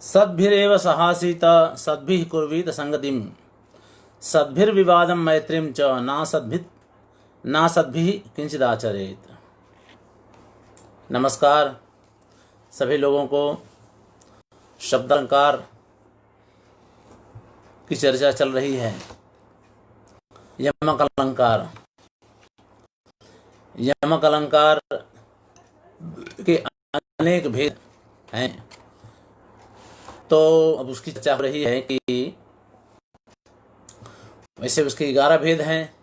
सद्भिरेव सहासीत सद्भिः कुर्वीत संगतिम सद्भिर्विवादम मैत्रीम च ना सद्भिः किंचिदाचरेत। नमस्कार सभी लोगों को। शब्द अलंकार की चर्चा चल रही है। यमक अलंकार, यमक अलंकार के अनेक भेद हैं, तो अब उसकी चर्चा हो रही है कि वैसे उसके 11 भेद हैं।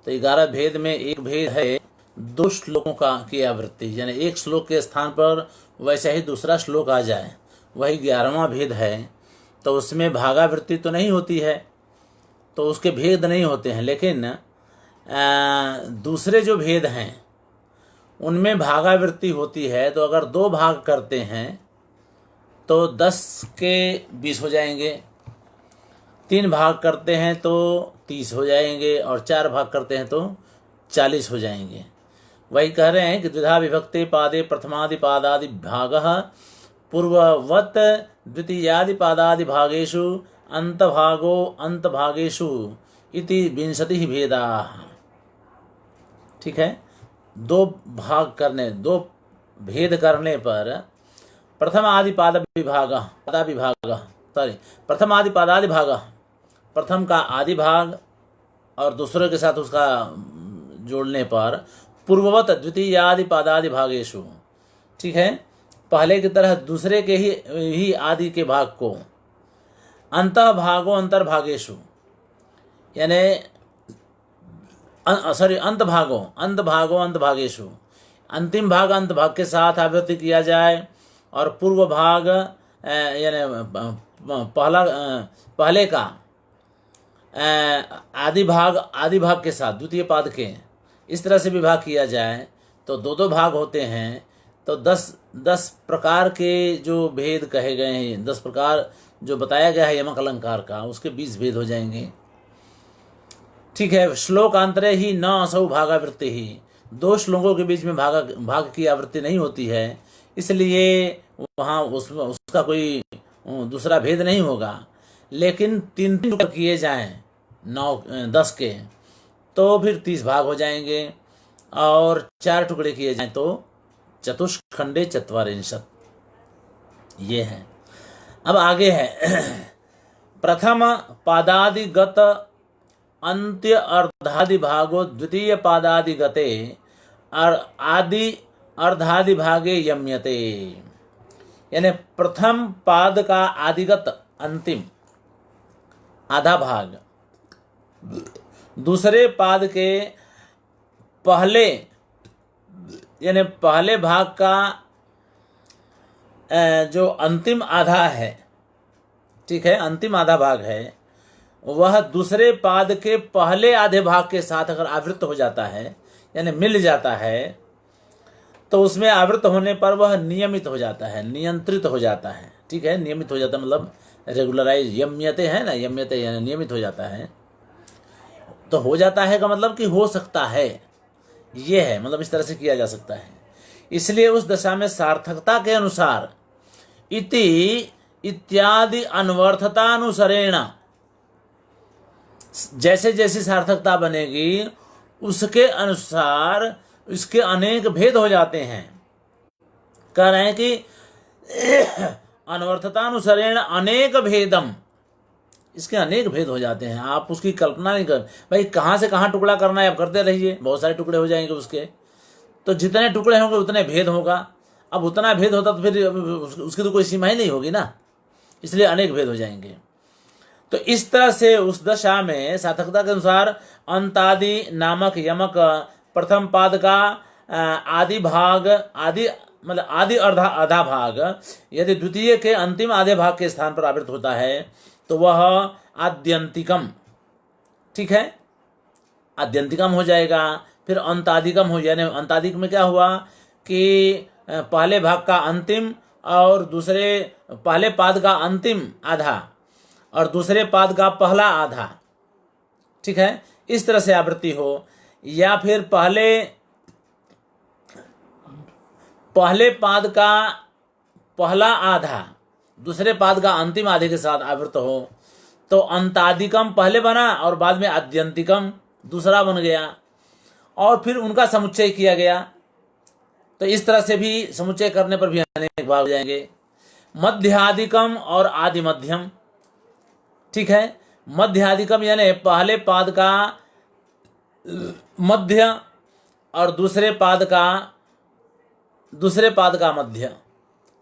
तो 11 भेद में एक भेद है 2 श्लोकों की आवृत्ति, यानी एक श्लोक के स्थान पर वैसे ही दूसरा श्लोक आ जाए, वही 11वां भेद है। तो उसमें भागावृत्ति तो नहीं होती है, तो उसके भेद नहीं होते हैं, लेकिन दूसरे जो भेद हैं उनमें भागावृत्ति होती है। तो अगर 2 भाग करते हैं तो 10 के 20 हो जाएंगे, 3 भाग करते हैं तो 30 हो जाएंगे, और 4 भाग करते हैं तो 40 हो जाएंगे। वही कह रहे हैं कि द्विधा विभक्ते पादे प्रथमादि पादादि भागः पूर्ववत द्वितीयादि पादादि भागेषु अंतभागो अंतभागेषु इति 20 भेदाः। ठीक है, 2 भेद करने पर प्रथम आदि पाद विभागः प्रथम आदि पादादि भागः, प्रथम का आदि भाग और दूसरे के साथ उसका जोड़ने पर पूर्ववत द्वितीयादि पादादि भागेषु, ठीक है, पहले की तरह दूसरे के ही आदि के भाग को अंतः भागो अंतर्भागेषु, यानी अंत भागो अंतभागेषु, अंतिम भाग अंत भाग के साथ आवृत्ति किया जाए, और पूर्व भाग यानी पहले का आदि भाग के साथ द्वितीय पाद के, इस तरह से विभाग किया जाए तो 2 भाग होते हैं। तो 10 प्रकार के जो भेद कहे गए हैं, 10 प्रकार जो बताया गया है यमक अलंकार का, उसके 20 भेद हो जाएंगे। ठीक है, श्लोकांतरे ही न असौ भागावृत्ति ही, 2 श्लोकों के बीच में भाग की आवृत्ति नहीं होती है, इसलिए वहाँ उसका कोई दूसरा भेद नहीं होगा। लेकिन 3 टुकड़े किए जाएं 10 के तो फिर 30 भाग हो जाएंगे, और 4 टुकड़े किए जाएं तो चतुष्खंडे चत्वारिंशत्, ये है। अब आगे है प्रथम पादादिगत अंत्य अर्धादि भागो द्वितीय पादादिगते आदि अर्धादि भागे यम्यते, यानी प्रथम पाद का आदिगत अंतिम आधा भाग दूसरे पाद के पहले, यानी पहले भाग का जो अंतिम आधा है, ठीक है, अंतिम आधा भाग है, वह दूसरे पाद के पहले आधे भाग के साथ अगर आवृत हो जाता है, यानी मिल जाता है, तो उसमें आवृत होने पर वह नियमित हो जाता है, नियंत्रित हो जाता है। ठीक है, नियमित हो जाता है मतलब रेगुलराइज, यम्यते है ना, यम्यते यानी नियमित हो जाता है। तो हो जाता है का मतलब कि हो सकता है, ये है, मतलब इस तरह से किया जा सकता है। इसलिए उस दशा में सार्थकता के अनुसार इति इत्यादि अनवर्थतानुसरेण, जैसे जैसी सार्थकता बनेगी उसके अनुसार इसके अनेक भेद हो जाते हैं। कह रहे हैं कि अनवर्थतानुसरेण अनेक भेदम, इसके अनेक भेद हो जाते हैं। आप उसकी कल्पना नहीं कर भाई, कहाँ से कहाँ टुकड़ा करना है आप करते रहिए, बहुत सारे टुकड़े हो जाएंगे उसके, तो जितने टुकड़े होंगे उतने भेद होगा। अब उतना भेद होता तो फिर उसकी तो कोई सीमा ही नहीं होगी ना, इसलिए अनेक भेद हो जाएंगे। तो इस तरह से उस दशा में सार्थकता के अनुसार अंतादि नामक यमक प्रथम पाद का आदि भाग मतलब आदि आधा भाग यदि द्वितीय के अंतिम आधे भाग के स्थान पर आवृत होता है तो वह आद्यंतिकम, ठीक है, आद्यंतिकम हो जाएगा। फिर अंतादिकम हो जाए, अंतादिक में क्या हुआ कि पहले भाग का अंतिम और दूसरे पहले पाद का अंतिम आधा और दूसरे पाद का पहला आधा, ठीक है, इस तरह से आवृत्ति हो। या फिर पहले पाद का पहला आधा दूसरे पाद का अंतिम आधे के साथ आवृत हो तो अंतादिकम पहले बना और बाद में आद्यंतिकम दूसरा बन गया, और फिर उनका समुच्चय किया गया। तो इस तरह से भी समुच्चय करने पर भी अनेक भाग हो जाएंगे। मध्यादिकम और आदि मध्यम, ठीक है। मध्यादिकम यानी पहले पाद का मध्य और दूसरे पाद का मध्य,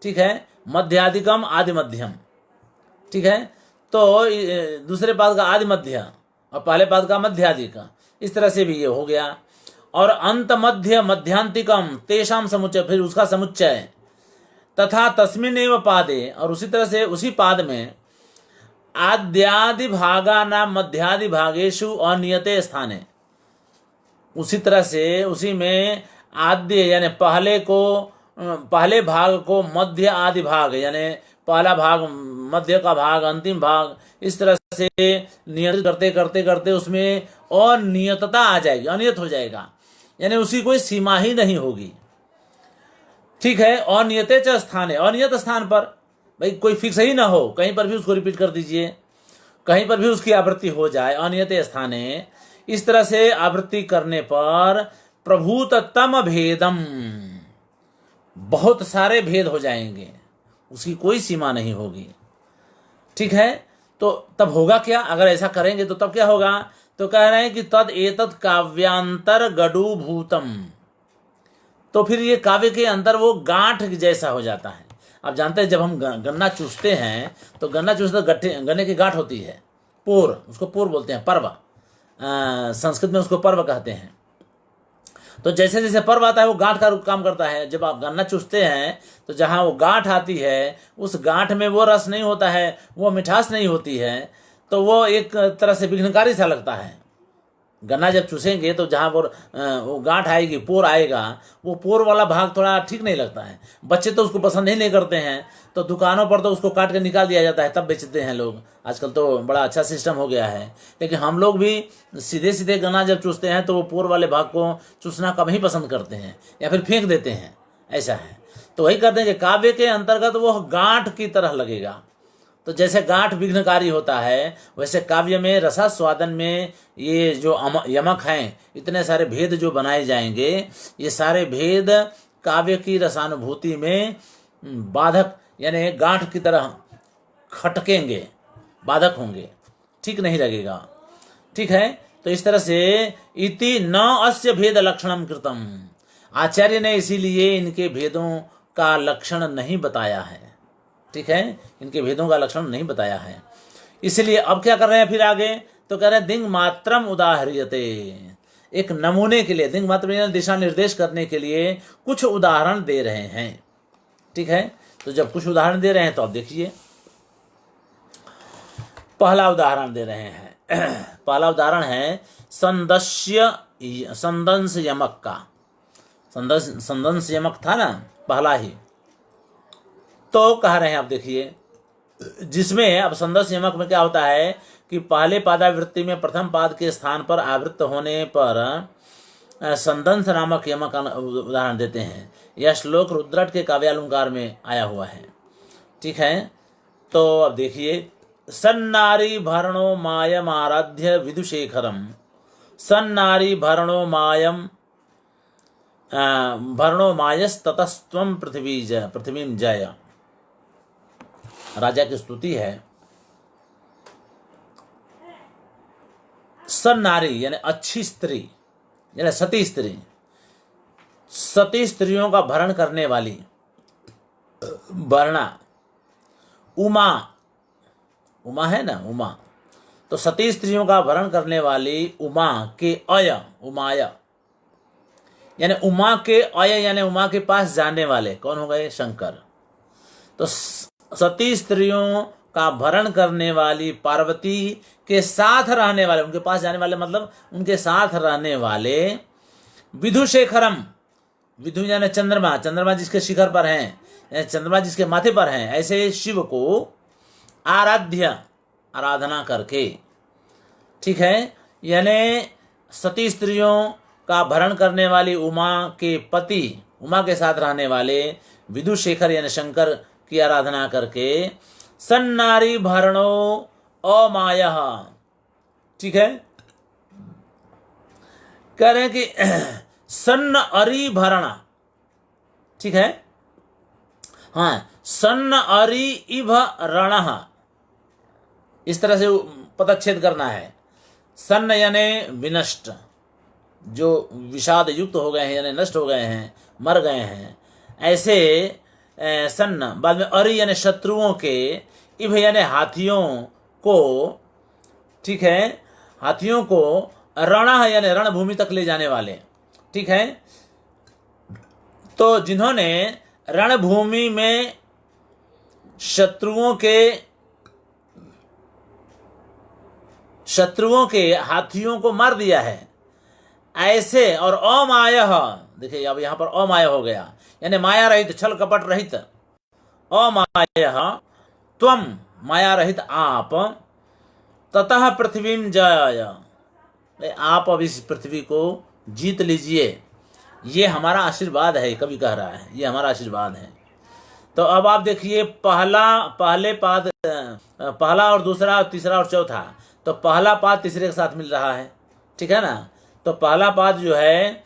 ठीक है। मध्यादिकम आदि मध्यम, ठीक है। तो दूसरे पाद का आदि मध्य और पहले पाद का मध्यादिक, इस तरह से भी ये हो गया। और अंत मध्य मध्यांतिकम तेषाम समुच्चय, फिर उसका समुच्चय। तथा तस्मिन् एव पादे, और उसी तरह से उसी पाद में आद्यादि भागा नाम मध्यादि भागेषु अनियते स्थाने, उसी तरह से उसी में आद्य यानी पहले भाग को मध्य आदि भाग यानी पहला भाग मध्य का भाग अंतिम भाग, इस तरह से नियंत्रित करते करते करते उसमें अनियतता आ जाएगी, अनियत हो जाएगा, यानी उसकी कोई सीमा ही नहीं होगी, ठीक है। अनियते च स्थाने, अनियत स्थान पर, भाई कोई फिक्स ही ना हो, कहीं पर भी उसको रिपीट कर दीजिए, कहीं पर भी उसकी आवृत्ति हो जाए, अनियते स्थाने। इस तरह से आवृत्ति करने पर प्रभूततम भेदम, बहुत सारे भेद हो जाएंगे, उसकी कोई सीमा नहीं होगी, ठीक है। तो तब होगा क्या, अगर ऐसा करेंगे तो तब क्या होगा, तो कह रहे हैं कि तद एतत् काव्यांतर गडू भूतम, तो फिर ये काव्य के अंदर वो गांठ जैसा हो जाता है। आप जानते हैं जब हम गन्ना चूसते हैं तो गन्ना चूसते गन्ने की गांठ होती है, पोर, उसको पोर बोलते हैं, पर्व, संस्कृत में उसको पर्व कहते हैं। तो जैसे जैसे पर्व आता है वो गांठ का काम करता है। जब आप गन्ना चूसते हैं तो जहाँ वो गांठ आती है उस गांठ में वो रस नहीं होता है, वो मिठास नहीं होती है, तो वो एक तरह से विघ्नकारी सा लगता है। गन्ना जब चूसेंगे तो जहाँ वो गांठ आएगी, पोर आएगा, वो पोर वाला भाग थोड़ा ठीक नहीं लगता है, बच्चे तो उसको पसंद ही नहीं करते हैं, तो दुकानों पर तो उसको काट के निकाल दिया जाता है, तब बेचते हैं लोग। आजकल तो बड़ा अच्छा सिस्टम हो गया है, लेकिन हम लोग भी सीधे सीधे गन्ना जब चूसते हैं तो वो पोर वाले भाग को चूसना कम ही पसंद करते हैं या फिर फेंक देते हैं, ऐसा है। तो वही कहते हैं कि काव्य के अंतर्गत वो गांठ की तरह लगेगा। तो जैसे गांठ विघ्नकारी होता है, वैसे काव्य में रसास्वादन में ये जो यमक हैं, इतने सारे भेद जो बनाए जाएंगे, ये सारे भेद काव्य की रसानुभूति में बाधक यानी गांठ की तरह खटकेंगे, बाधक होंगे, ठीक नहीं लगेगा, ठीक है। तो इस तरह से इति न अस्य भेद लक्षणम कृतम, आचार्य ने इसीलिए इनके भेदों का लक्षण नहीं बताया है, ठीक है, इनके भेदों का लक्षण नहीं बताया है। इसलिए अब क्या कर रहे हैं फिर आगे, तो कह रहे हैं दिंग मात्रम उदाहरियते, एक नमूने के लिए, दिंग मात्र दिशा निर्देश करने के लिए कुछ उदाहरण दे रहे हैं, ठीक है। तो जब कुछ उदाहरण दे रहे हैं तो अब देखिए, पहला उदाहरण दे रहे हैं। पहला उदाहरण है संदंश यमक का। संदंश यमक था ना पहला ही, तो कह रहे हैं आप देखिए, जिसमें अब संदंश यमक में क्या होता है कि पहले पादावृत्ति में प्रथम पाद के स्थान पर आवृत्त होने पर संदंश नामक यमक का उदाहरण देते हैं। यह श्लोक रुद्रट के काव्यालंकार में आया हुआ है, ठीक है। तो अब देखिए, सन्नारी भरणो मायम आराध्य विदुशेखरम, सन्नारी भरणो मायम भरणो मायस ततस्त्वं पृथ्वीं जय, राजा की स्तुति है। सन्नारी यानी अच्छी स्त्री, यानी सती स्त्री, सती स्त्रियों का भरण करने वाली, भरणा, उमा, उमा है ना, उमा, तो सती स्त्रियों का भरण करने वाली उमा के अय, उमाय यानी उमा के अय यानी उमा के पास जाने वाले कौन हो गए, शंकर। तो सती स्त्रियों का भरण करने वाली पार्वती के साथ रहने वाले, उनके पास जाने वाले मतलब उनके साथ रहने वाले, विधुशेखरम, विधु यानी चंद्रमा, चंद्रमा जिसके शिखर पर हैं, चंद्रमा जिसके माथे पर हैं, ऐसे शिव को आराध्य, आराधना करके, ठीक है। यानी सती स्त्रियों का भरण करने वाली उमा के पति, उमा के साथ रहने वाले विदुशेखर यानी शंकर की आराधना करके सन्नारी भरणो अमायः, ठीक है, कह रहे हैं कि सन्न अरि भरण, ठीक है, हाँ, सन्न अरि इभ रणः, इस तरह से पदच्छेद करना है। सन्न यानी विनष्ट, जो विषाद युक्त हो गए हैं यानी नष्ट हो गए हैं, मर गए हैं, ऐसे सन्न, बाद में अरि यानी शत्रुओं के, इभ यानी हाथियों को, ठीक है, हाथियों को, रणः यानी रणभूमि तक ले जाने वाले, ठीक है। तो जिन्होंने रणभूमि में शत्रुओं के हाथियों को मार दिया है, ऐसे, और अमायः, देखिए अब यहां पर अमाय हो गया, यानी माया रहित, छल कपट रहित, अमायः त्वम, माया रहित आप, ततः पृथ्वीं जय, आप अब इस पृथ्वी को जीत लीजिए, ये हमारा आशीर्वाद है, कवि कह रहा है ये हमारा आशीर्वाद है। तो अब आप देखिए पहले पाद, पहला और दूसरा और तीसरा और चौथा, तो पहला पाद तीसरे के साथ मिल रहा है, ठीक है ना। तो पहला पाद जो है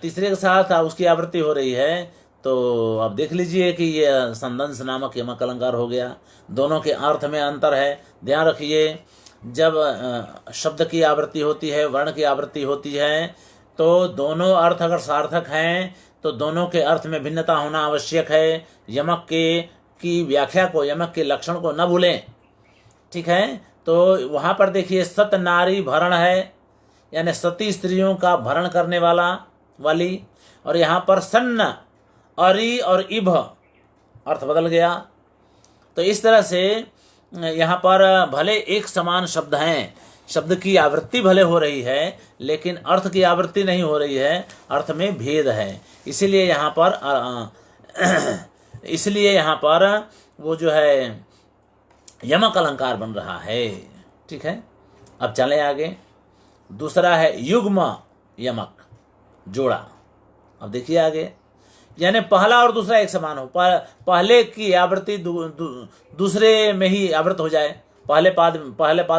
तीसरे के साथ उसकी आवृत्ति हो रही है, तो अब देख लीजिए कि ये संदंश नामक यमक अलंकार हो गया। दोनों के अर्थ में अंतर है, ध्यान रखिए। जब शब्द की आवृत्ति होती है, वर्ण की आवृत्ति होती है, तो दोनों अर्थ अगर सार्थक हैं तो दोनों के अर्थ में भिन्नता होना आवश्यक है। यमक की व्याख्या को, यमक के लक्षण को न भूलें, ठीक है। तो वहाँ पर देखिए सत नारी भरण है, यानी सती स्त्रियों का भरण करने वाली, और यहाँ पर सन्न अरि और इभ, अर्थ बदल गया। तो इस तरह से यहाँ पर भले एक समान शब्द हैं, शब्द की आवृत्ति भले हो रही है, लेकिन अर्थ की आवृत्ति नहीं हो रही है, अर्थ में भेद है। इसीलिए यहाँ पर वो जो है यमक अलंकार बन रहा है, ठीक है। अब चलें आगे। दूसरा है युग्म यमक, जोड़ा। अब देखिए आगे, यानी पहला और दूसरा एक समान हो, पहले की आवृत्ति दूसरे में ही आवृत हो जाए, पहले पाद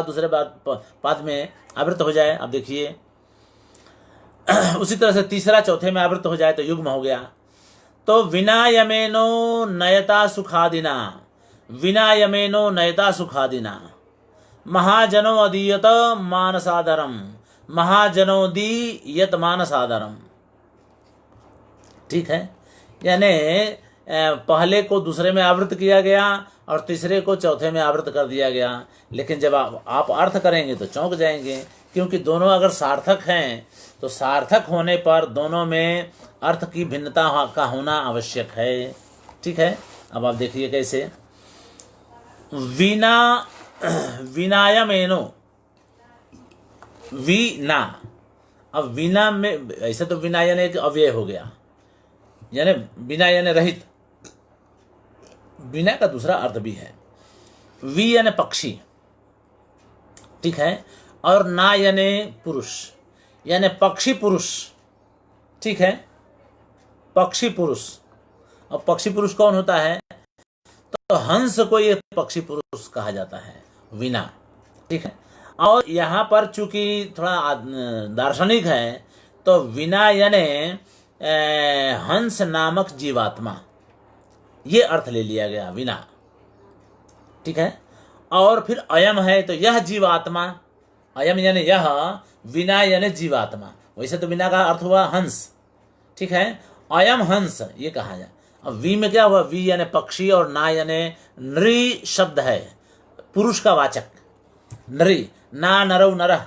दूसरे पाद में आवृत हो जाए। अब देखिए उसी तरह से तीसरा चौथे में आवृत हो जाए तो युग्म हो गया। तो विना यमेनो नयता सुखादिना, विना यमेनो नयता सुखादिना, महाजनो अदीयत मानसादरम, महाजनो दीयत मानसादरम, ठीक है। यानी पहले को दूसरे में आवृत किया गया और तीसरे को चौथे में आवृत कर दिया गया, लेकिन जब आप अर्थ करेंगे तो चौंक जाएंगे, क्योंकि दोनों अगर सार्थक हैं तो सार्थक होने पर दोनों में अर्थ की भिन्नता का होना आवश्यक है, ठीक है। अब आप देखिए कैसे, विनायमेनो, वीना, अब वीना में ऐसे तो विना यानी एक अव्यय हो गया, यानी बिना यानी रहित, बिना का दूसरा अर्थ भी है। वी यानी पक्षी, ठीक है, और ना यानी पुरुष, यानी पक्षी पुरुष, ठीक है, पक्षी पुरुष। और पक्षी पुरुष कौन होता है? तो हंस को ये पक्षी पुरुष कहा जाता है, वीना, ठीक है। और यहाँ पर चूंकि थोड़ा दार्शनिक है, तो वीना यानी हंस नामक जीवात्मा, ये अर्थ ले लिया गया वीना, ठीक है। और फिर अयम है, तो यह जीवात्मा, अयम यानी यह, वीना यानी जीवात्मा। वैसे तो वीना का अर्थ हुआ हंस, ठीक है, अयम हंस ये कहा जाए। अब वी में क्या हुआ? वी यानी पक्षी और ना यानी नृ शब्द है, पुरुष का वाचक, नृ, ना नरौ नरः,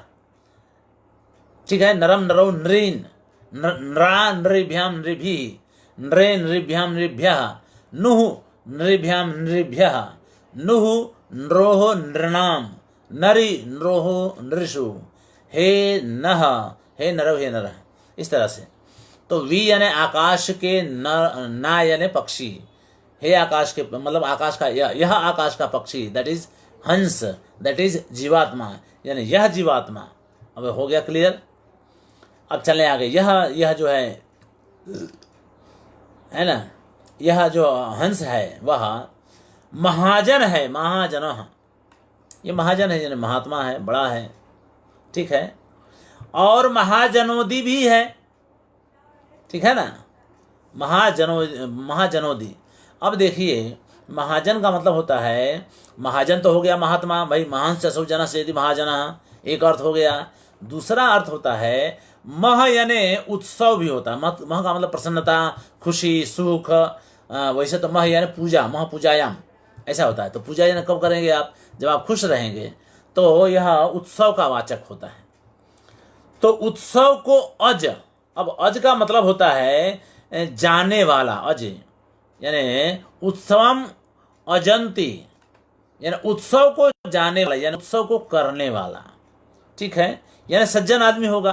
ठीक है, नरम नरौ नृन, नृ नृभ्याम नृभिः, नृ नृभ्याम नृभ्यः, नुः नृभ्याम नृभ्यः, नुः नरोः नृणाम, नरि नरोः नृषु, हे नः, हे नरौ हे नरः, इस तरह से। तो वी यानी आकाश के, ना यानी पक्षी, हे आकाश के, मतलब आकाश का, यह आकाश का पक्षी, दैट इज हंस, दैट इज जीवात्मा, यानी यह जीवात्मा। अब हो गया क्लियर। अब चलें आगे। यह जो है ना, यह जो हंस है वह महाजन है, महाजन, ये महाजन है यानी महात्मा है, बड़ा है, ठीक है। और महाजनोदी भी है, ठीक है ना, महाजनोदी। अब देखिए महाजन का मतलब होता है, महाजन तो हो गया महात्मा, भाई महांस चसौ जन सेति महाजन, एक अर्थ हो गया। दूसरा अर्थ होता है मह यानी उत्सव भी होता है। मह का मतलब प्रसन्नता, खुशी, सुख। वैसे तो मह यानी पूजा, मह पूजायाम ऐसा होता है। तो पूजा यानी कब करेंगे आप, जब आप खुश रहेंगे, तो यह उत्सव का वाचक होता है। तो उत्सव को अज, अब अज का मतलब होता है जाने वाला, अज यानी उत्सवम अजंती, यानी उत्सव को जाने वाला, यानी उत्सव को करने वाला, ठीक है। यानी सज्जन आदमी होगा।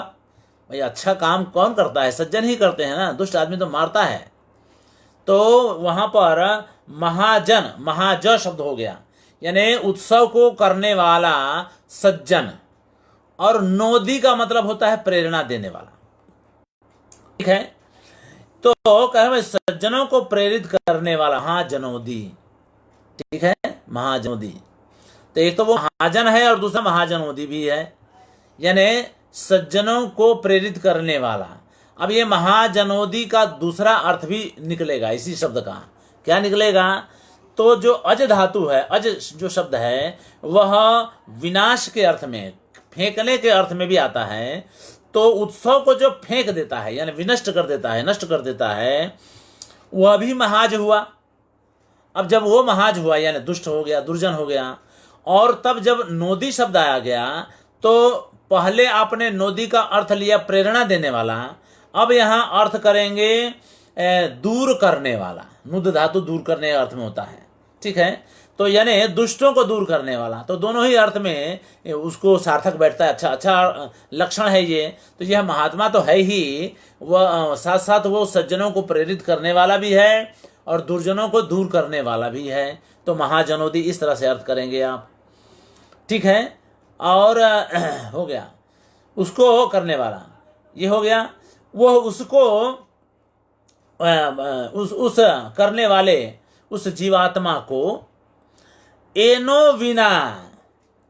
भाई अच्छा काम कौन करता है, सज्जन ही करते हैं ना, दुष्ट आदमी तो मारता है। तो वहां पर महाजन, महाज शब्द हो गया, यानी उत्सव को करने वाला सज्जन। और नोदी का मतलब होता है प्रेरणा देने वाला, ठीक है। तो कहे सज्जनों को प्रेरित करने वाला महाजनोदी, ठीक है, महाजनोदी। तो एक तो वो महाजन है और दूसरा महाजनोदी भी है, यानी सज्जनों को प्रेरित करने वाला। अब ये महाजनोदी का दूसरा अर्थ भी निकलेगा इसी शब्द का। क्या निकलेगा, तो जो अज धातु है, अज जो शब्द है वह विनाश के अर्थ में, फेंकने के अर्थ में भी आता है। तो उत्सव को जो फेंक देता है यानी विनष्ट कर देता है, नष्ट कर देता है, वह भी महाज हुआ। अब जब वो महाज हुआ यानी दुष्ट हो गया, दुर्जन हो गया। और तब जब नोदी शब्द आया गया, तो पहले आपने नोदी का अर्थ लिया प्रेरणा देने वाला, अब यहां अर्थ करेंगे दूर करने वाला। नुद धातु दूर करने के अर्थ में होता है, ठीक है। तो यानी दुष्टों को दूर करने वाला, तो दोनों ही अर्थ में उसको सार्थक बैठता है। अच्छा लक्षण है ये। तो यह महात्मा तो है ही, वह साथ साथ वो सज्जनों को प्रेरित करने वाला भी है और दुर्जनों को दूर करने वाला भी है। तो महाजनोदी इस तरह से अर्थ करेंगे आप, ठीक है। और हो गया उसको करने वाला, ये हो गया। वो उसको उस करने वाले उस जीवात्मा को एनो विना,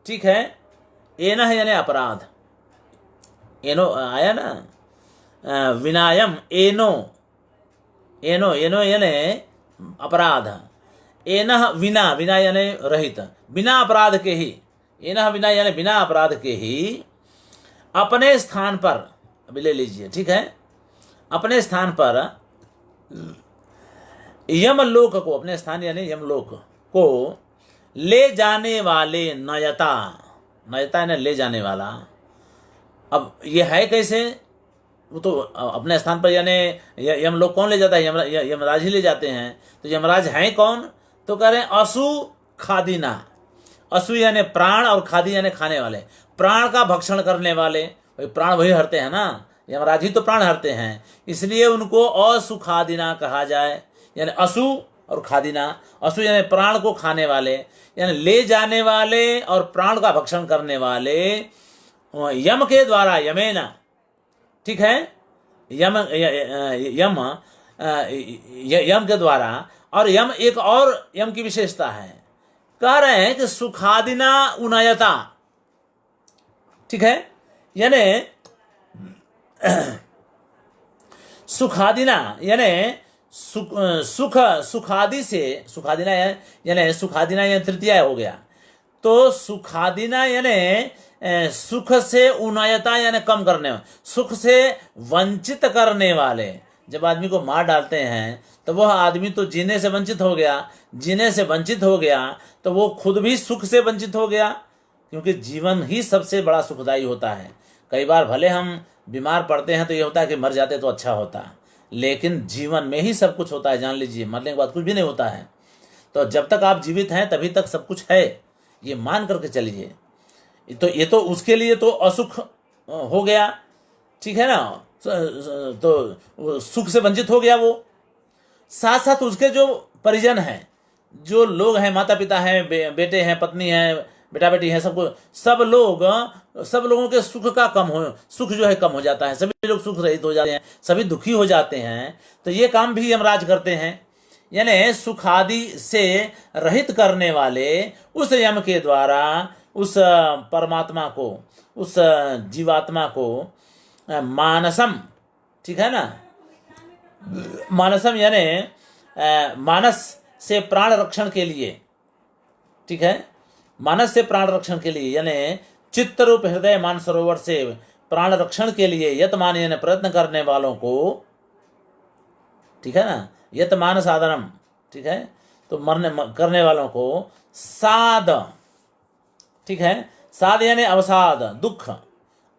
ठीक है। एना है यानी अपराध, एनो आया ना, विनायम एनो, एनो एनो यानी अपराध, एनह विना, विना यानी रहित, बिना अपराध के ही, एनह विना यानी बिना अपराध के ही अपने स्थान पर, अभी ले लीजिए, ठीक है, अपने स्थान पर यमलोक को, अपने स्थान यानी यमलोक को ले जाने वाले नयता, नयता यानी ले जाने वाला। अब ये है कैसे, वो तो अपने स्थान पर यानी यमलोक कौन ले जाता है, यमराज ही ले जाते हैं। तो यमराज हैं कौन, तो कह रहे हैं असु खादिना। असु यानी प्राण और खादी यानी खाने वाले, प्राण का भक्षण करने वाले। प्राण वही हरते हैं ना, यमराज ही तो प्राण हरते हैं, इसलिए उनको असुखादिना कहा जाए। यानी असु और खादिना, असु यानी प्राण को खाने वाले, यानी ले जाने वाले और प्राण का भक्षण करने वाले यम के द्वारा, यमेना, ठीक है, यम यम यम के द्वारा। और यम एक और यम की विशेषता है, कह रहे हैं कि सुखादिना उनयता, ठीक है, यानी सुखादिना यानी सुख सुखादि से, सुखादिना यानी सुखादिना यानी तृतीया हो गया। तो सुखादिना यानी सुख से उन्नयता यानी कम करने, सुख से वंचित करने वाले। जब आदमी को मार डालते हैं तो वह आदमी तो जीने से वंचित हो गया, जीने से वंचित हो गया तो वो खुद भी सुख से वंचित हो गया, क्योंकि जीवन ही सबसे बड़ा सुखदायी होता है। कई बार भले हम बीमार पड़ते हैं तो ये होता है कि मर जाते तो अच्छा होता, लेकिन जीवन में ही सब कुछ होता है, जान लीजिए, मरने के बाद कुछ भी नहीं होता है। तो जब तक आप जीवित हैं तभी तक सब कुछ है, ये मान करके चलिए। तो ये तो उसके लिए तो असुख हो गया, ठीक है ना, तो सुख से वंचित हो गया वो। साथ साथ उसके जो परिजन हैं, जो लोग हैं, माता पिता हैं, बेटे हैं, पत्नी हैं, बेटा बेटी हैं, सबको, सब लोगों के सुख का सुख जो है कम हो जाता है, सभी लोग सुख रहित हो जाते हैं, सभी दुखी हो जाते हैं। तो ये काम भी यमराज करते हैं। यानी सुख आदि से रहित करने वाले उस यम के द्वारा उस परमात्मा को, उस जीवात्मा को मानसम, ठीक है ना, मानसम यानी मानस से प्राण रक्षण के लिए, ठीक है, मानस से प्राण रक्षण के लिए यानी चित्त रूप हृदय मान सरोवर से प्राण रक्षण के लिए यतमान यानी प्रयत्न करने वालों को, ठीक है ना, यतमान साधनम, ठीक है, तो मरने करने वालों को साध, ठीक है, साध यानी अवसाद दुख,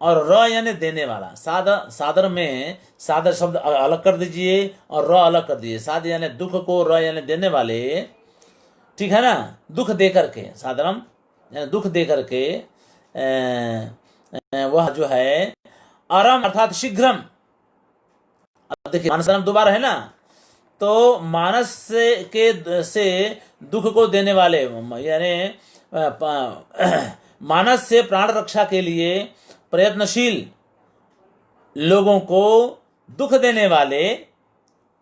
और र यानी देने वाला। साध, सादर में सादर शब्द अलग कर दीजिए और र अलग कर दीजिए। साध यानी दुख को, र यानी देने वाले, ठीक है ना, दुख दे करके, साधनम यानी दुख दे करके वह जो है अरम अर्थात शीघ्रम। अब देखिए मानसरम दोबारा है ना, तो मानस से दुख को देने वाले यानी मानस से प्राण रक्षा के लिए प्रयत्नशील लोगों को दुख देने वाले,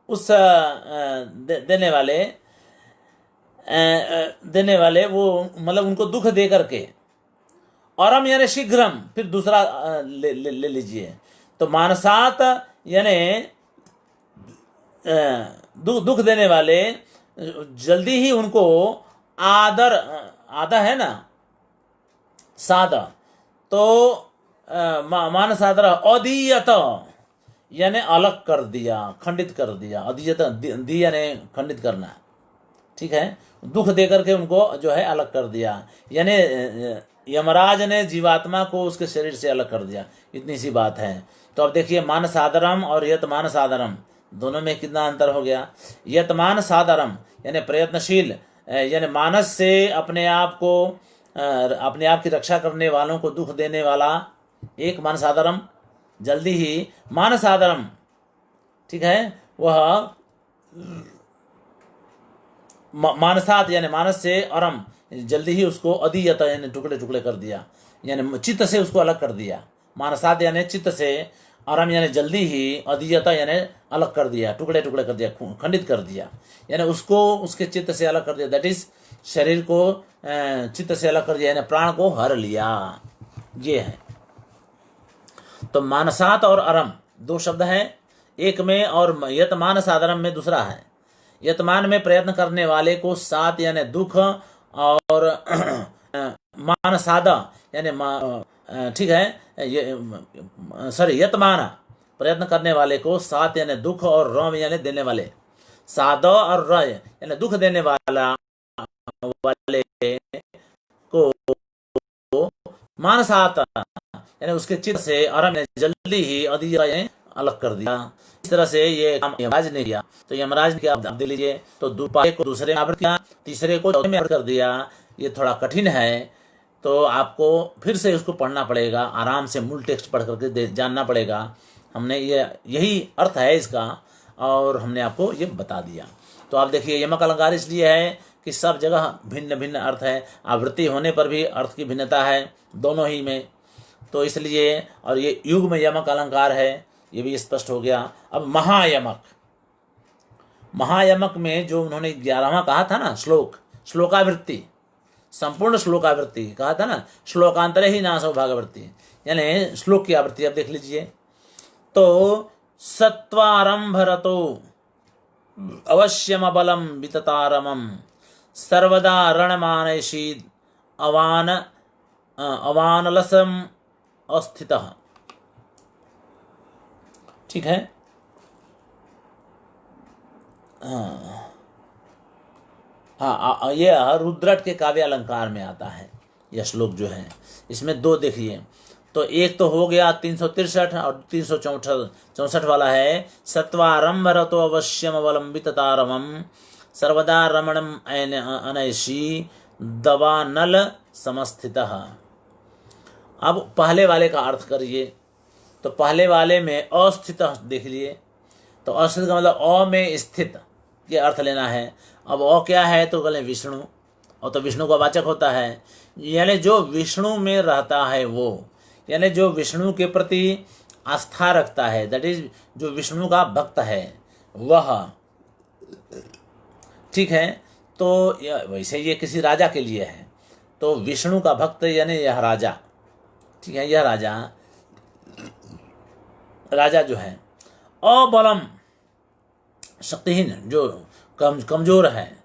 उस देने वाले वो मतलब उनको दुख दे करके, औरम यानी शीघ्रम, फिर दूसरा ले लीजिए, तो मानसात यानी दुख देने वाले जल्दी ही उनको आदर, आदा है ना सादा, तो मानसादर अदीयत यानी अलग कर दिया, खंडित कर दिया। अदीयत दी यानी खंडित करना, ठीक है, दुख देकर के उनको जो है अलग कर दिया, यानी यमराज ने जीवात्मा को उसके शरीर से अलग कर दिया। इतनी सी बात है। तो अब देखिए मानसादरम और यतमान सादरम दोनों में कितना अंतर हो गया। यतमान सादरम यानी प्रयत्नशील, यानी मानस से अपने आप की रक्षा करने वालों को दुख देने वाला एक मानसादरम, जल्दी ही मानसादरम, ठीक है, वह मानसात यानी मानस से अरम जल्दी ही उसको अदीयत यानी टुकड़े टुकड़े कर दिया, यानी चित्त से उसको अलग कर दिया। मानसात यानी चित्त से, अरम यानी जल्दी ही, अदीयत यानी अलग कर दिया, टुकड़े टुकड़े कर दिया, खंडित कर दिया, यानी उसको उसके चित्त से अलग कर दिया। दैट इज शरीर को चित्त से अलग कर दिया, यानी प्राण को हर लिया। ये है। तो मानसात और अरम दो शब्द हैं एक में, और यतमान सादरम में दूसरा है। यतमान में प्रयत्न करने वाले को सात यानी दुख, और मानसादा यानी ठीक है, सॉरी, यतमान प्रयत्न करने वाले को सात यानी दुख, और रम यानी देने वाले। साद और र यानी दुख देने वाले को मानसात यानी उसके चित्त से, अरम ने जल्दी ही अदीय अलग कर दिया। इस तरह से ये काम यमराज ने किया। तो यमराज ने क्या आप दे लीजिए, तो पहले को दूसरे में आवृत किया, तीसरे को चौथे में आवृत कर दिया। ये थोड़ा कठिन है, तो आपको फिर से उसको पढ़ना पड़ेगा, आराम से मूल टेक्स्ट पढ़ करके जानना पड़ेगा। हमने यही अर्थ है इसका, और हमने आपको ये बता दिया। तो आप देखिए यमक अलंकार इसलिए है कि सब जगह भिन्न भिन्न अर्थ है, आवृत्ति होने पर भी अर्थ की भिन्नता है दोनों ही में, तो इसलिए। और ये युग में यमक अलंकार है, ये भी स्पष्ट हो गया। अब महायमक, महायमक में जो उन्होंने 11वां कहा था ना, श्लोकावृत्ति, संपूर्ण श्लोकावृत्ति कहा था ना, श्लोकांतरे ही नासो भागवृत्ति, यानी श्लोक की आवृत्ति। अब देख लीजिए, तो सत्वारंभरतो अवश्यम बलम विततारमम सर्वदा रणमानयशीद अवानलसम अस्थितः, ठीक है। हाँ, ये रुद्रट के काव्य अलंकार में आता है यह श्लोक जो है। इसमें दो देखिए, तो एक तो हो गया 363 और 364 वाला है, सत्वारंभ रतो अवश्यम अवलंबित तारमम सर्वदा रमणम अनैषी दवानल समस्थितः। अब पहले वाले का अर्थ करिए, तो पहले वाले में अस्थित देख लिए, तो अस्थित का मतलब अ में स्थित, ये अर्थ लेना है। अब अ क्या है, तो बोले विष्णु, और तो विष्णु का वाचक होता है, यानी जो विष्णु में रहता है वो, यानी जो विष्णु के प्रति आस्था रखता है, दैट इज जो विष्णु का भक्त है वह। ठीक है। तो वैसे ये किसी राजा के लिए है, तो विष्णु का भक्त यानी यह राजा, ठीक है, यह राजा जो है अबलम, शक्तिहीन, जो कमजोर है,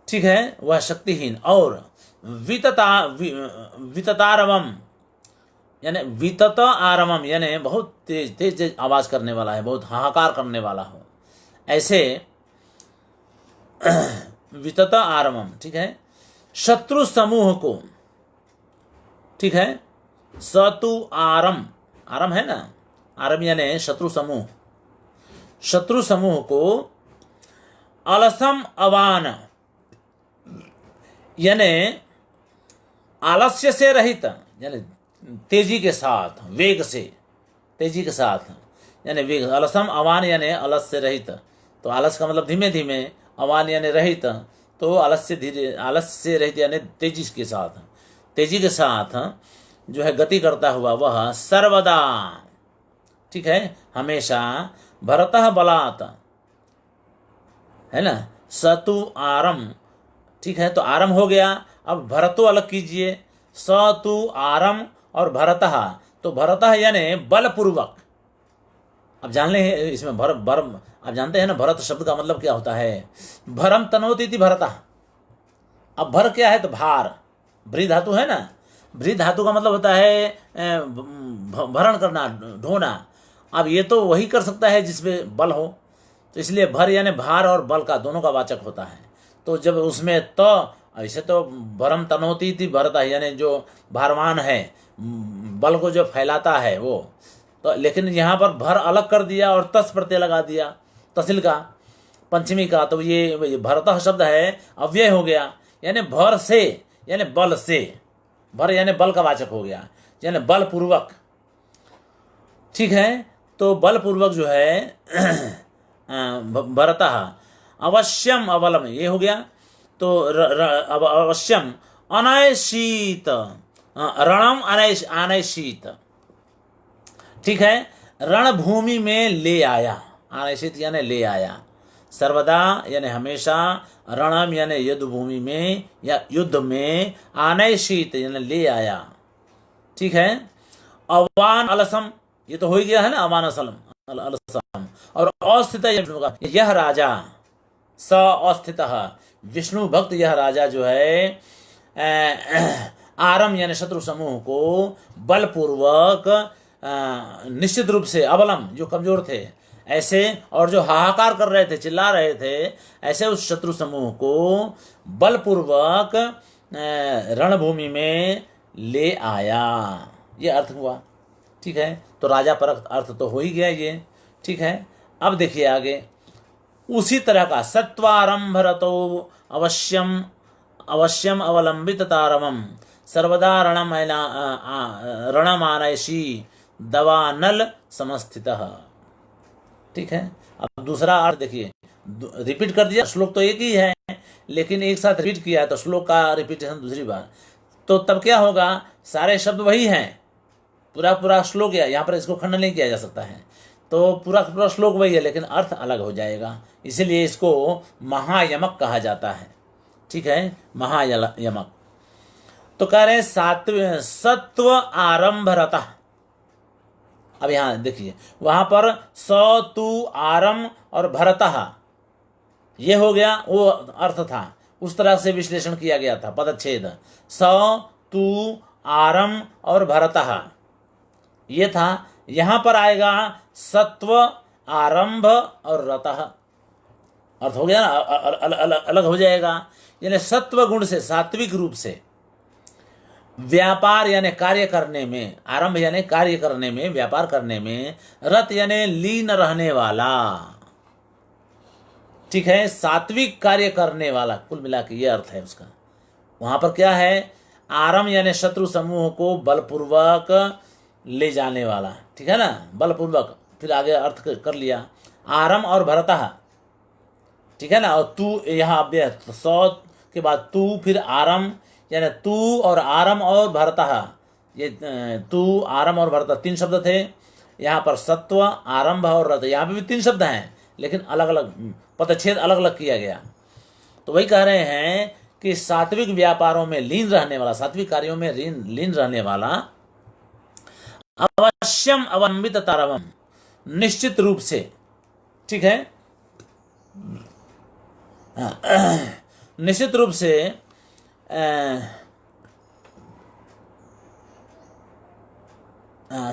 ठीक है, वह शक्तिहीन, और विततारवम यानी वितत आरवम यानी बहुत तेज तेज आवाज करने वाला है, बहुत हाहाकार करने वाला हो, ऐसे वितत आरवम, ठीक है। शत्रु समूह को, ठीक है, सतु आरम, आरम है ना, आरम यानी शत्रु समूह, शत्रु समूह को अलसम अवान यानी आलस्य से रहित, यानी तेजी के साथ, वेग से, तेजी के साथ, यानी वेग, अलसम अवान यानी अलस से रहित, तो आलस का मतलब धीमे धीमे, अवान यानी रहित, तो आलस्य धीरे, आलस से रहित यानी तेजी के साथ, तेजी के साथ जो है गति करता हुआ वह सर्वदा, ठीक है, हमेशा, भरतः बलात्, है ना, सतु आरम, ठीक है, तो आरम हो गया। अब भरतो अलग कीजिए, सतु आरम और भरतः, तो भरतः यानी बलपूर्वक। अब जान ले इसमें भरम, आप जानते हैं ना भरत शब्द का मतलब क्या होता है, भरम तनोति थी भरतः। अब भर क्या है, तो भार, भ्री धातु है ना, भ्री धातु का मतलब होता है भरण करना, ढोना। अब ये तो वही कर सकता है जिसमें बल हो, तो इसलिए भर यानी भार और बल का दोनों का वाचक होता है। तो जब उसमें तो ऐसे तो भरम तनोती थी भरता यानी जो भारवान है, बल को जो फैलाता है वो, तो लेकिन यहाँ पर भर अलग कर दिया और तस प्रत्यय लगा दिया, तसिल का, पंचमी का, तो ये भरतः शब्द है अव्यय हो गया, यानी भर से यानी बल से, भर यानी बल का वाचक हो गया, यानी बलपूर्वक, ठीक है। तो बलपूर्वक जो है भरतः अवश्यम अवलम, ये हो गया। तो अवश्यम अनैषीत, रणम अनैषीत, ठीक है, रणभूमि में ले आया, अनैषीत यानी ले आया, सर्वदा यानी हमेशा, रणम यानी युद्ध भूमि में या युद्ध में, अनैषीत यानी ले आया, ठीक है। अवान अलसम, ये तो हो ही गया है ना, अवान अलसम, और अस्थित यह राजा, स अस्थित, विष्णु भक्त यह राजा जो है आरम यानी शत्रु समूह को बलपूर्वक, निश्चित रूप से, अबलम जो कमजोर थे ऐसे, और जो हाहाकार कर रहे थे, चिल्ला रहे थे, ऐसे उस शत्रु समूह को बलपूर्वक रणभूमि में ले आया, ये अर्थ हुआ, ठीक है। तो राजा परक अर्थ तो हो ही गया ये, ठीक है। अब देखिए आगे, उसी तरह का सत्वारंभ रतो अवश्यम अवश्यम अवलंबित तारवम सर्वदा रणमानयशी दवानल समस्थितः, ठीक है। अब दूसरा अर्थ देखिए, रिपीट कर दिया, श्लोक तो एक ही है लेकिन एक साथ रिपीट किया है, तो श्लोक का रिपीटेशन दूसरी बार, तो तब क्या होगा, सारे शब्द वही हैं, पूरा श्लोक, यहाँ पर इसको खंडन नहीं किया जा सकता है, तो पूरा श्लोक वही है लेकिन अर्थ अलग हो जाएगा, इसीलिए इसको महायमक कहा जाता है, ठीक है, महायमक। तो कह रहे हैं सत्व आरंभ रता, अब यहां देखिए, वहां पर स तु आरम और भरतः, ये हो गया, वो अर्थ था, उस तरह से विश्लेषण किया गया था, पदच्छेद, स तु आरम और भरतः, ये था। यहां पर आएगा सत्व आरंभ और रतः, अर्थ हो गया ना, अलग हो जाएगा, यानी सत्व गुण से, सात्विक रूप से, व्यापार यानी कार्य करने में, आरंभ यानी कार्य करने में, व्यापार करने में, रत यानी लीन रहने वाला, ठीक है, सात्विक कार्य करने वाला, कुल मिला के ये अर्थ है उसका। वहां पर क्या है, आरंभ यानी शत्रु समूह को बलपूर्वक ले जाने वाला, ठीक है ना, बलपूर्वक, फिर आगे अर्थ कर लिया, आरम और भरतः, ठीक है ना, और तू यहाँ अव्यय, सौ के बाद तू, फिर आरम, यानी तू और आरम और भरतः, ये तू आरम और भरतः तीन शब्द थे, यहाँ पर सत्व आरंभ और रत, यहाँ पे भी तीन शब्द हैं लेकिन अलग अलग, पदच्छेद अलग अलग किया गया। तो वही कह रहे हैं कि सात्विक व्यापारों में लीन रहने वाला, सात्विक कार्यों में लीन रहने वाला अवश्यम अवलंबित तारवम, निश्चित रूप से, ठीक है, निश्चित रूप से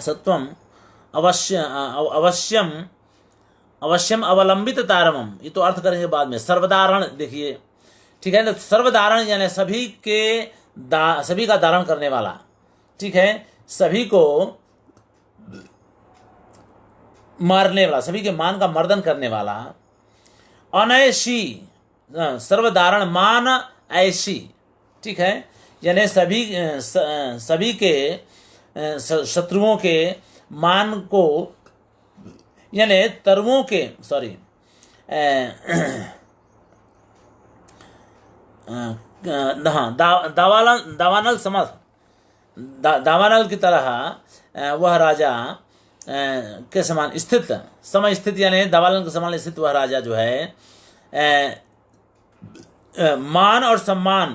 सत्वम अवश्यम अवश्यम अवलंबित तारवम, ये तो अर्थ करेंगे बाद में। सर्वधारण, देखिए, ठीक है ना, सर्वधारण यानी सभी का धारण करने वाला, ठीक है, सभी को मारने वाला, सभी के मान का मर्दन करने वाला। अनैशी, सर्वधारण मान ऐशी, ठीक है, यानी सभी के शत्रुओं के मान को, यानी तरुओं के, सॉरी, दावानल समर्थ, दावानल की तरह वह राजा के समान स्थित, समय स्थित, यानी दावानल के समान स्थित वह राजा जो है मान और सम्मान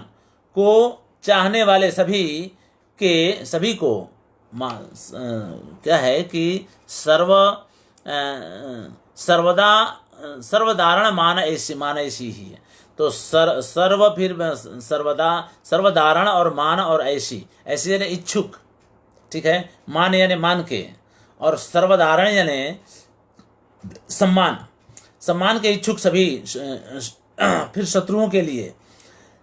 को चाहने वाले सभी को क्या है कि सर्वधारण मान ऐसी ही है। तो फिर सर्वधारण और मान और ऐसी यानी इच्छुक, ठीक है, मान यानी मान के, और सर्वधारण यानी सम्मान के इच्छुक सभी, फिर शत्रुओं के लिए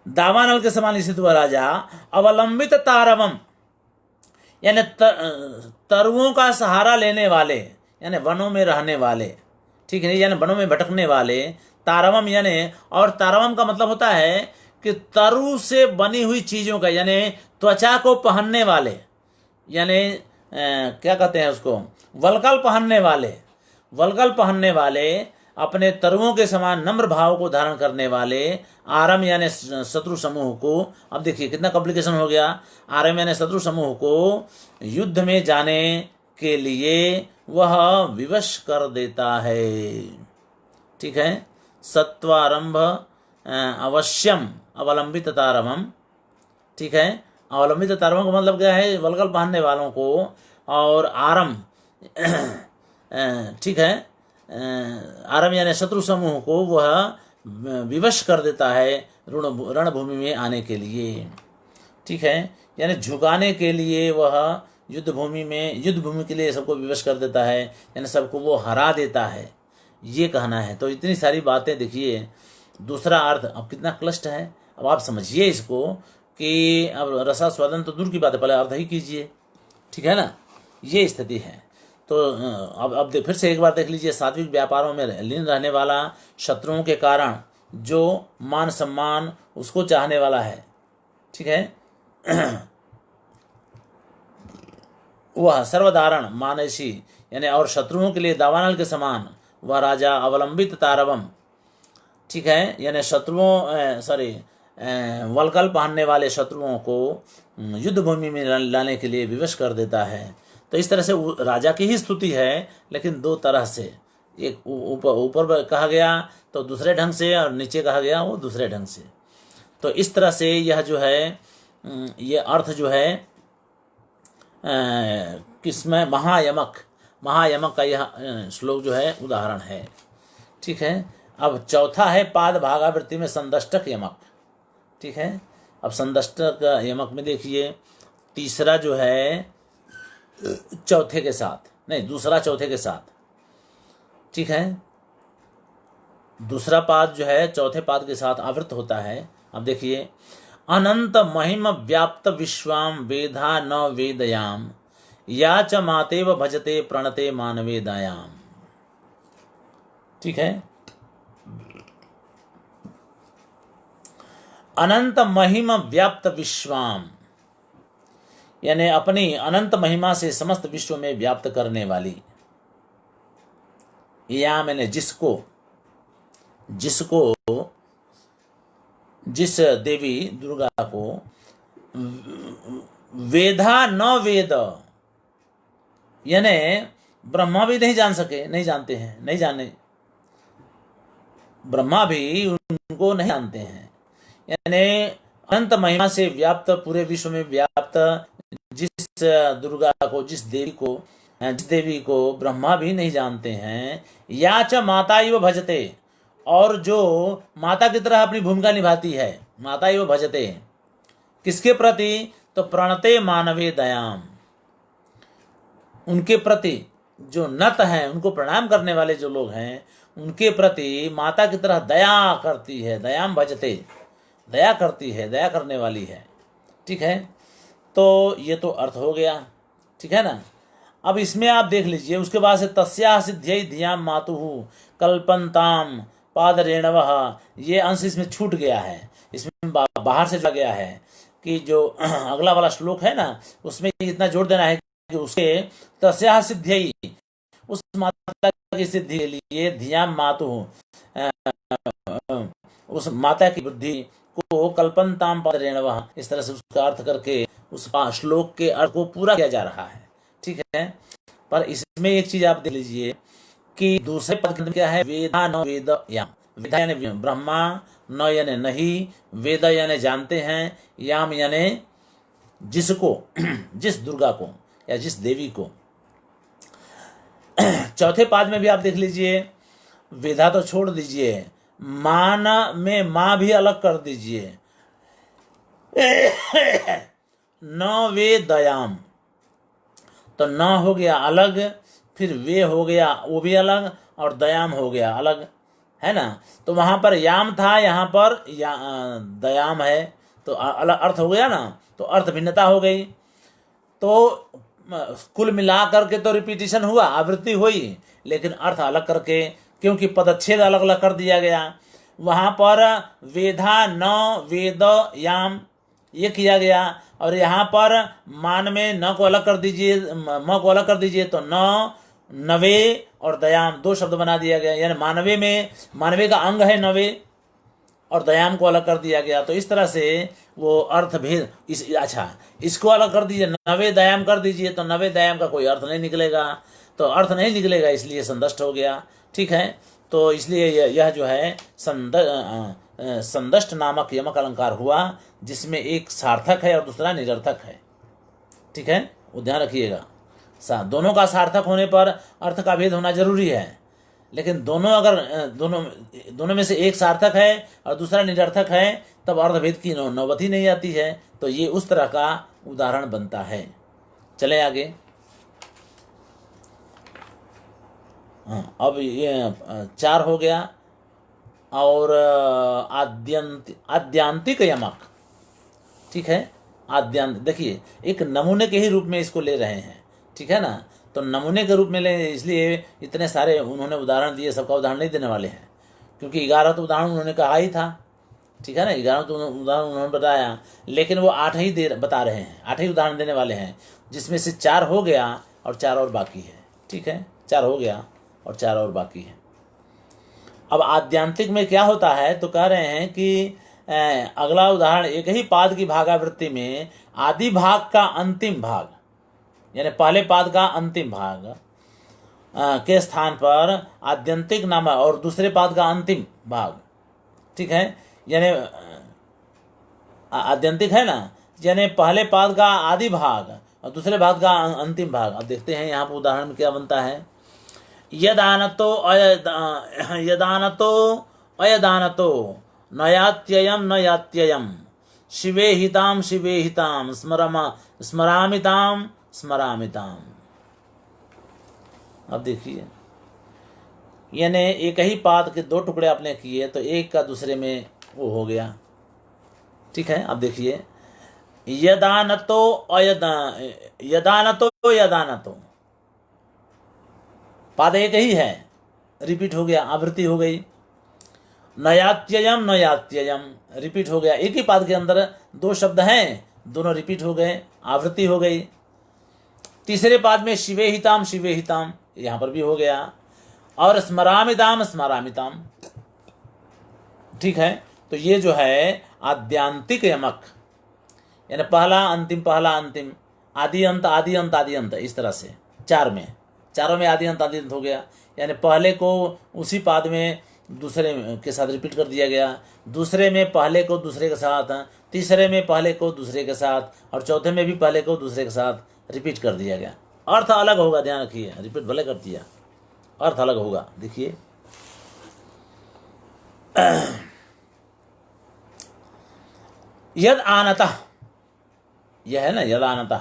दावानल के समान स्थित हुआ राजा अवलंबित तारवम, यानी तरुओं का सहारा लेने वाले, यानी वनों में रहने वाले, ठीक है, यानी वनों में भटकने वाले। तारवम यानी, और तारवम का मतलब होता है कि तरु से बनी हुई चीजों का, यानी त्वचा को पहनने वाले, यानी क्या कहते हैं उसको, वल्कल पहनने वाले, अपने तरुओं के समान नम्र भाव को धारण करने वाले। आरम यानी शत्रु समूह को, अब देखिए कितना कॉम्प्लिकेशन हो गया। आरम यानी शत्रु समूह को युद्ध में जाने के लिए वह विवश कर देता है, ठीक है। सत्वारंभ अवश्यम अवलंबित तारवम, ठीक है, अवलंबित तारवम का मतलब क्या है, वल्कल पहनने वालों को, और आरम ठीक है, आरम यानी शत्रु समूह को वह विवश कर देता है रणभूमि में आने के लिए, ठीक है, यानी झुकाने के लिए वह युद्ध भूमि के लिए सबको विवश कर देता है, यानी सबको वो हरा देता है, ये कहना है। तो इतनी सारी बातें देखिए। दूसरा अर्थ अब कितना क्लिष्ट है, अब आप समझिए इसको कि अब रसास्वादन तो दूर की बात है, पहले अर्थ ही कीजिए, ठीक है ना, ये स्थिति है। तो अब फिर से एक बार देख लीजिए। सात्विक व्यापारों में लीन रहने वाला, शत्रुओं के कारण जो मान सम्मान उसको चाहने वाला है, ठीक है, वह सर्वधारण मानसी, यानी और शत्रुओं के लिए दावानल के समान वह राजा अवलंबित तारवम, ठीक है, यानी वल्कल पहनने वाले शत्रुओं को युद्ध भूमि में लाने के लिए विवश कर देता है। तो इस तरह से राजा की ही स्तुति है, लेकिन दो तरह से, एक ऊपर कहा गया तो दूसरे ढंग से, और नीचे कहा गया वो दूसरे ढंग से। तो इस तरह से यह जो है, ये अर्थ जो है किसमें, महायमक का यह श्लोक जो है उदाहरण है, ठीक है। अब चौथा है पाद भागावृत्ति में संदष्टक यमक, ठीक है। अब संदष्टक यमक में देखिए, तीसरा जो है चौथे के साथ, नहीं, दूसरा चौथे के साथ, ठीक है, दूसरा पाद जो है चौथे पाद के साथ आवृत होता है। अब देखिए, अनंत महिम व्याप्त विश्वाम वेदा न वेदयाम, या च मातेव भजते प्रणते मानवेदायाम, ठीक है। अनंत महिम व्याप्त विश्वाम, यानी अपनी अनंत महिमा से समस्त विश्व में व्याप्त करने वाली। या मैंने जिस देवी दुर्गा को वेदा न वेद, यानी ब्रह्मा भी नहीं जानते हैं, नहीं जाने, ब्रह्मा भी उनको नहीं जानते हैं। यानी अनंत महिमा से व्याप्त, पूरे विश्व में व्याप्त जिस दुर्गा को, जिस देवी को ब्रह्मा भी नहीं जानते हैं। या च माता इव भजते, और जो माता की तरह अपनी भूमिका निभाती है, माता इव भजते, किसके प्रति? तो प्रणते मानवे दयाम, उनके प्रति जो नत हैं, उनको प्रणाम करने वाले जो लोग हैं, उनके प्रति माता की तरह दया करती है। दयाम भजते, दया करती है, दया करने वाली है। ठीक है, तो ये तो अर्थ हो गया। ठीक है ना। अब इसमें आप देख लीजिए, उसके बाद से तस्या सिद्ध्यै धियाम मातुः कल्पन्ताम पादरेणवः, ये अंश इसमें छूट गया है, इसमें बाहर से जुड़ा गया है कि जो अगला वाला श्लोक है ना, उसमें इतना जोड़ देना है कि उसके तस्या सिद्ध्यै, उस माता की सिद्धि के लिए धियाम मातुः, उस माता की बुद्धि को कल्पन्ताम पादरेणवः, इस तरह से उसका अर्थ करके उस श्लोक के अर्थ को पूरा किया जा रहा है। ठीक है, पर इसमें एक चीज आप देख लीजिए कि दूसरे पद में क्या है? वेदा न वेद याम, वेदा यानी ब्रह्मा, न यानी नहीं, वेद यानी जानते हैं, याम यानी जिसको, जिस दुर्गा को या जिस देवी को। चौथे पाद में भी आप देख लीजिए, वेदा तो छोड़ दीजिए, मान में मां भी अलग कर दीजिए। न वे दयाम, तो न हो गया अलग, फिर वे हो गया वो भी अलग, और दयाम हो गया अलग, है ना। तो वहां पर याम था, यहाँ पर दयाम है, तो अलग अर्थ हो गया ना, तो अर्थ भिन्नता हो गई। तो कुल मिला करके तो रिपीटिशन हुआ, आवृत्ति हुई, लेकिन अर्थ अलग करके, क्योंकि पदच्छेद अलग अलग कर दिया गया। वहां पर वेधा न वेद याम ये किया गया, और यहाँ पर मान में न को अलग कर दीजिए, म को अलग कर दीजिए, तो न, नवे और दयाम दो शब्द बना दिया गया। यानी मानवे में, मानवे का अंग है नवे, और दयाम को अलग कर दिया गया। तो इस तरह से वो अर्थ भेद, अच्छा इसको अलग कर दीजिए, नवे दयाम कर दीजिए, तो नवे दयाम का कोई अर्थ नहीं निकलेगा, तो अर्थ नहीं निकलेगा, इसलिए संदष्ट हो गया। ठीक है, तो इसलिए यह जो है संदष्ट नामक यमक अलंकार हुआ, जिसमें एक सार्थक है और दूसरा निरर्थक है। ठीक है, वो ध्यान रखिएगा। दोनों का सार्थक होने पर अर्थ का भेद होना जरूरी है, लेकिन दोनों अगर दोनों में से एक सार्थक है और दूसरा निरर्थक है, तब अर्थ भेद की नौबत ही नहीं आती है। तो ये उस तरह का उदाहरण बनता है। चले आगे। हाँ, अब ये 4 हो गया। और आद्यांतिक यमक। ठीक है, आद्यांत, देखिए एक नमूने के ही रूप में इसको ले रहे हैं। ठीक है ना, तो नमूने के रूप में ले, इसलिए इतने सारे उन्होंने उदाहरण दिए, सबका उदाहरण नहीं देने वाले हैं, क्योंकि 11 तो उदाहरण उन्होंने कहा ही था। ठीक है ना, 11 तो उदाहरण उन्होंने बताया, लेकिन वो 8 ही बता रहे हैं, 8 ही उदाहरण देने वाले हैं, जिसमें से 4 हो गया और 4 और बाकी है। ठीक है, 4 हो गया और 4 और बाकी है। अब आद्यांतिक में क्या होता है, तो कह रहे हैं कि अगला उदाहरण, एक ही पाद की भागावृत्ति में आदि भाग का अंतिम भाग, यानी पहले पाद का अंतिम भाग के स्थान पर आद्यंतिक नाम, और दूसरे पाद का अंतिम भाग। ठीक है, यानी आद्यंतिक है ना, यानी पहले पाद का आदि भाग और दूसरे भाग का अंतिम भाग। अब देखते हैं यहाँ पर उदाहरण में क्या बनता है। यदानतो अयदानतो नयात्ययम नयात्ययम शिवे हिताम स्मरामिताम स्मरामिताम। अब देखिए, यानी एक ही पाद के 2 टुकड़े आपने किए, तो एक का दूसरे में वो हो गया। ठीक है, अब देखिए, यदानतो यदानतो पाद एक ही है, रिपीट हो गया, आवृत्ति हो गई। नयात्ययम नयात्ययम रिपीट हो गया, एक ही पाद के अंदर 2 शब्द हैं, दोनों रिपीट हो गए, आवृत्ति हो गई। तीसरे पाद में शिवे हिताम यहाँ पर भी हो गया, और स्मरामिताम स्मरामिताम। ठीक है, तो ये जो है आद्यांतिक यमक, यानी पहला अंतिम, आदि अंत आदि अंत आदि अंत, इस तरह से चारों में आदि अंत हो गया। यानी पहले को उसी पाद में दूसरे के साथ रिपीट कर दिया गया, दूसरे में पहले को दूसरे के साथ, तीसरे में पहले को दूसरे के साथ, और चौथे में भी पहले को दूसरे के साथ रिपीट कर दिया गया। अर्थ अलग होगा, ध्यान रखिए, रिपीट भले कर दिया, अर्थ अलग होगा। देखिए यद आनतः, यह है ना यद आनतः,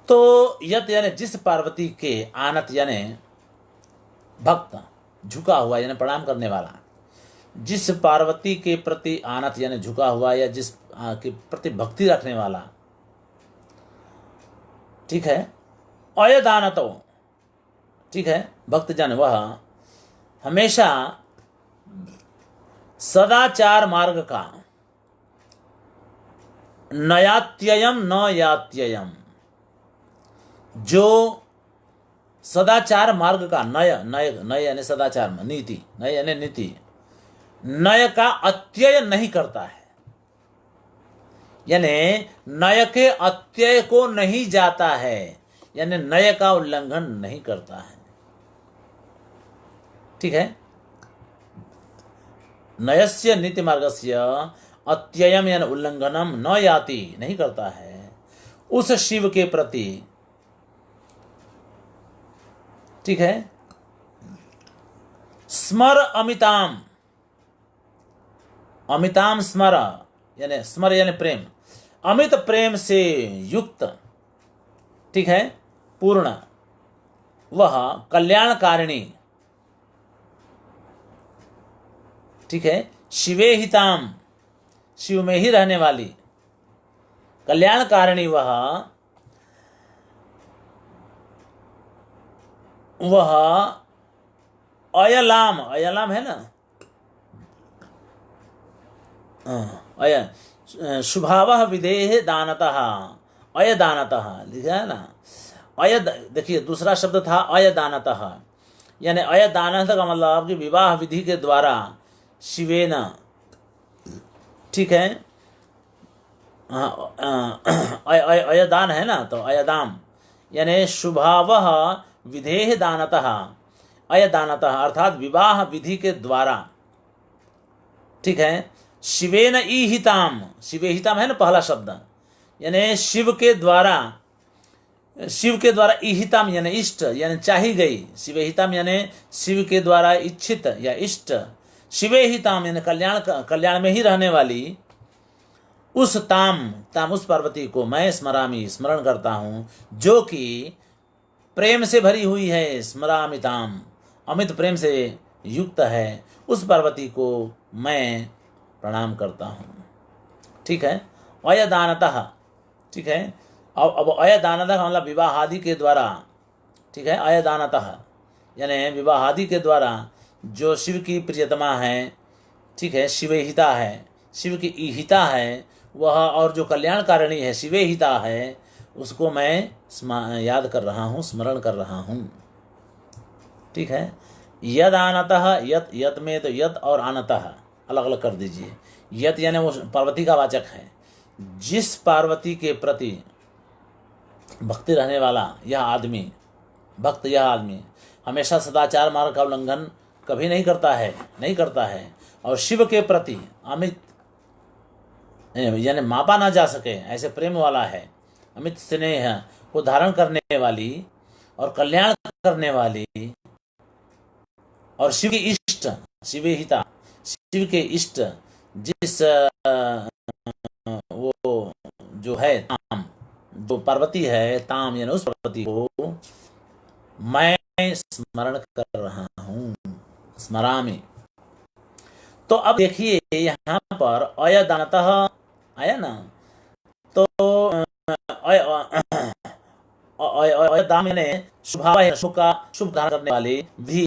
तो यत यानी जिस पार्वती के, आनत यानी भक्त, झुका हुआ यानी प्रणाम करने वाला, जिस पार्वती के प्रति आनत यानी झुका हुआ या जिस के प्रति भक्ति रखने वाला, ठीक है। अयदानतो, ठीक है, भक्त जन वह हमेशा सदाचार मार्ग का, नयात्ययम न यात्ययम, जो सदाचार मार्ग का, नय नय नय यानी सदाचार, नीति, नय यानी नीति, नय का अत्यय नहीं करता है, यानी नय के अत्यय को नहीं जाता है, यानी नय का उल्लंघन नहीं करता है, ठीक है। नयस्य नीति मार्गस्य अत्ययम यानी उल्लंघनम न याति, नहीं करता है, उस शिव के प्रति, ठीक है। स्मर अमिताम, अमिताम स्मर यानी स्मर यानी प्रेम, अमित प्रेम से युक्त, ठीक है, पूर्ण, वह कल्याणकारिणी, ठीक है, शिवे हिताम, शिव में ही रहने वाली, कल्याणकारिणी, वह अयलाम, अयलाम है ना, अय शुभावः विदेह दानतः, अयदानतः लिखा है ना, अय, देखिए दूसरा शब्द था अयदानतः, यानी अयदानतः का मतलब कि विवाह विधि के द्वारा शिवेन, ठीक है, अयदान है ना, तो अयदाम यानी शुभावः विधेह दानतः, अयदानतः अर्थात विवाह विधि के द्वारा, ठीक है, शिवेन ईहिताम, शिवेहिताम है ना पहला शब्द, यानी शिव के द्वारा, शिव के द्वारा ईहिताम यानी इष्ट यानी चाही गई, शिवेहिताम यानी शिव के द्वारा इच्छित या इष्ट, शिवेहिताम यानी कल्याण, कल्याण में ही रहने वाली, उस ताम, ताम उस पार्वती को मैं स्मरामी, स्मरण करता हूँ, जो कि प्रेम से भरी हुई है, स्मरामिताम, अमित प्रेम से युक्त है, उस पार्वती को मैं प्रणाम करता हूँ, ठीक है। अयदानतः, ठीक है, अब अयदानतः का मतलब विवाह आदि के द्वारा, ठीक है, अयदानतः यानी विवाह आदि के द्वारा जो शिव की प्रियतमा है, ठीक है, शिवेहिता है, शिव की ईहिता है वह, और जो कल्याणकारिणी है शिवेहिता है, उसको मैं याद कर रहा हूँ, स्मरण कर रहा हूँ, ठीक है। यद आनतः, यत, यत में तो यत और आनतः अलग अलग कर दीजिए। यत यानी वो पार्वती का वाचक है, जिस पार्वती के प्रति भक्ति रहने वाला यह आदमी, भक्त यह आदमी हमेशा सदाचार मार्ग का उल्लंघन कभी नहीं करता है, नहीं करता है, और शिव के प्रति अमित यानी मापा ना जा सके ऐसे प्रेम वाला है, अमित स्नेह को धारण करने वाली और कल्याण करने वाली, और शिव की इष्ट, शिवेहिता, शिव के इष्ट, जिस वो जो है ताम, जो पार्वती है ताम यानी उस पार्वती को मैं स्मरण कर रहा हूँ, स्मरामि। तो अब देखिए यहाँ पर अयदानतः आया ना, तो अयदाम यानी शुभ का शुभ धारण करने वाली भी,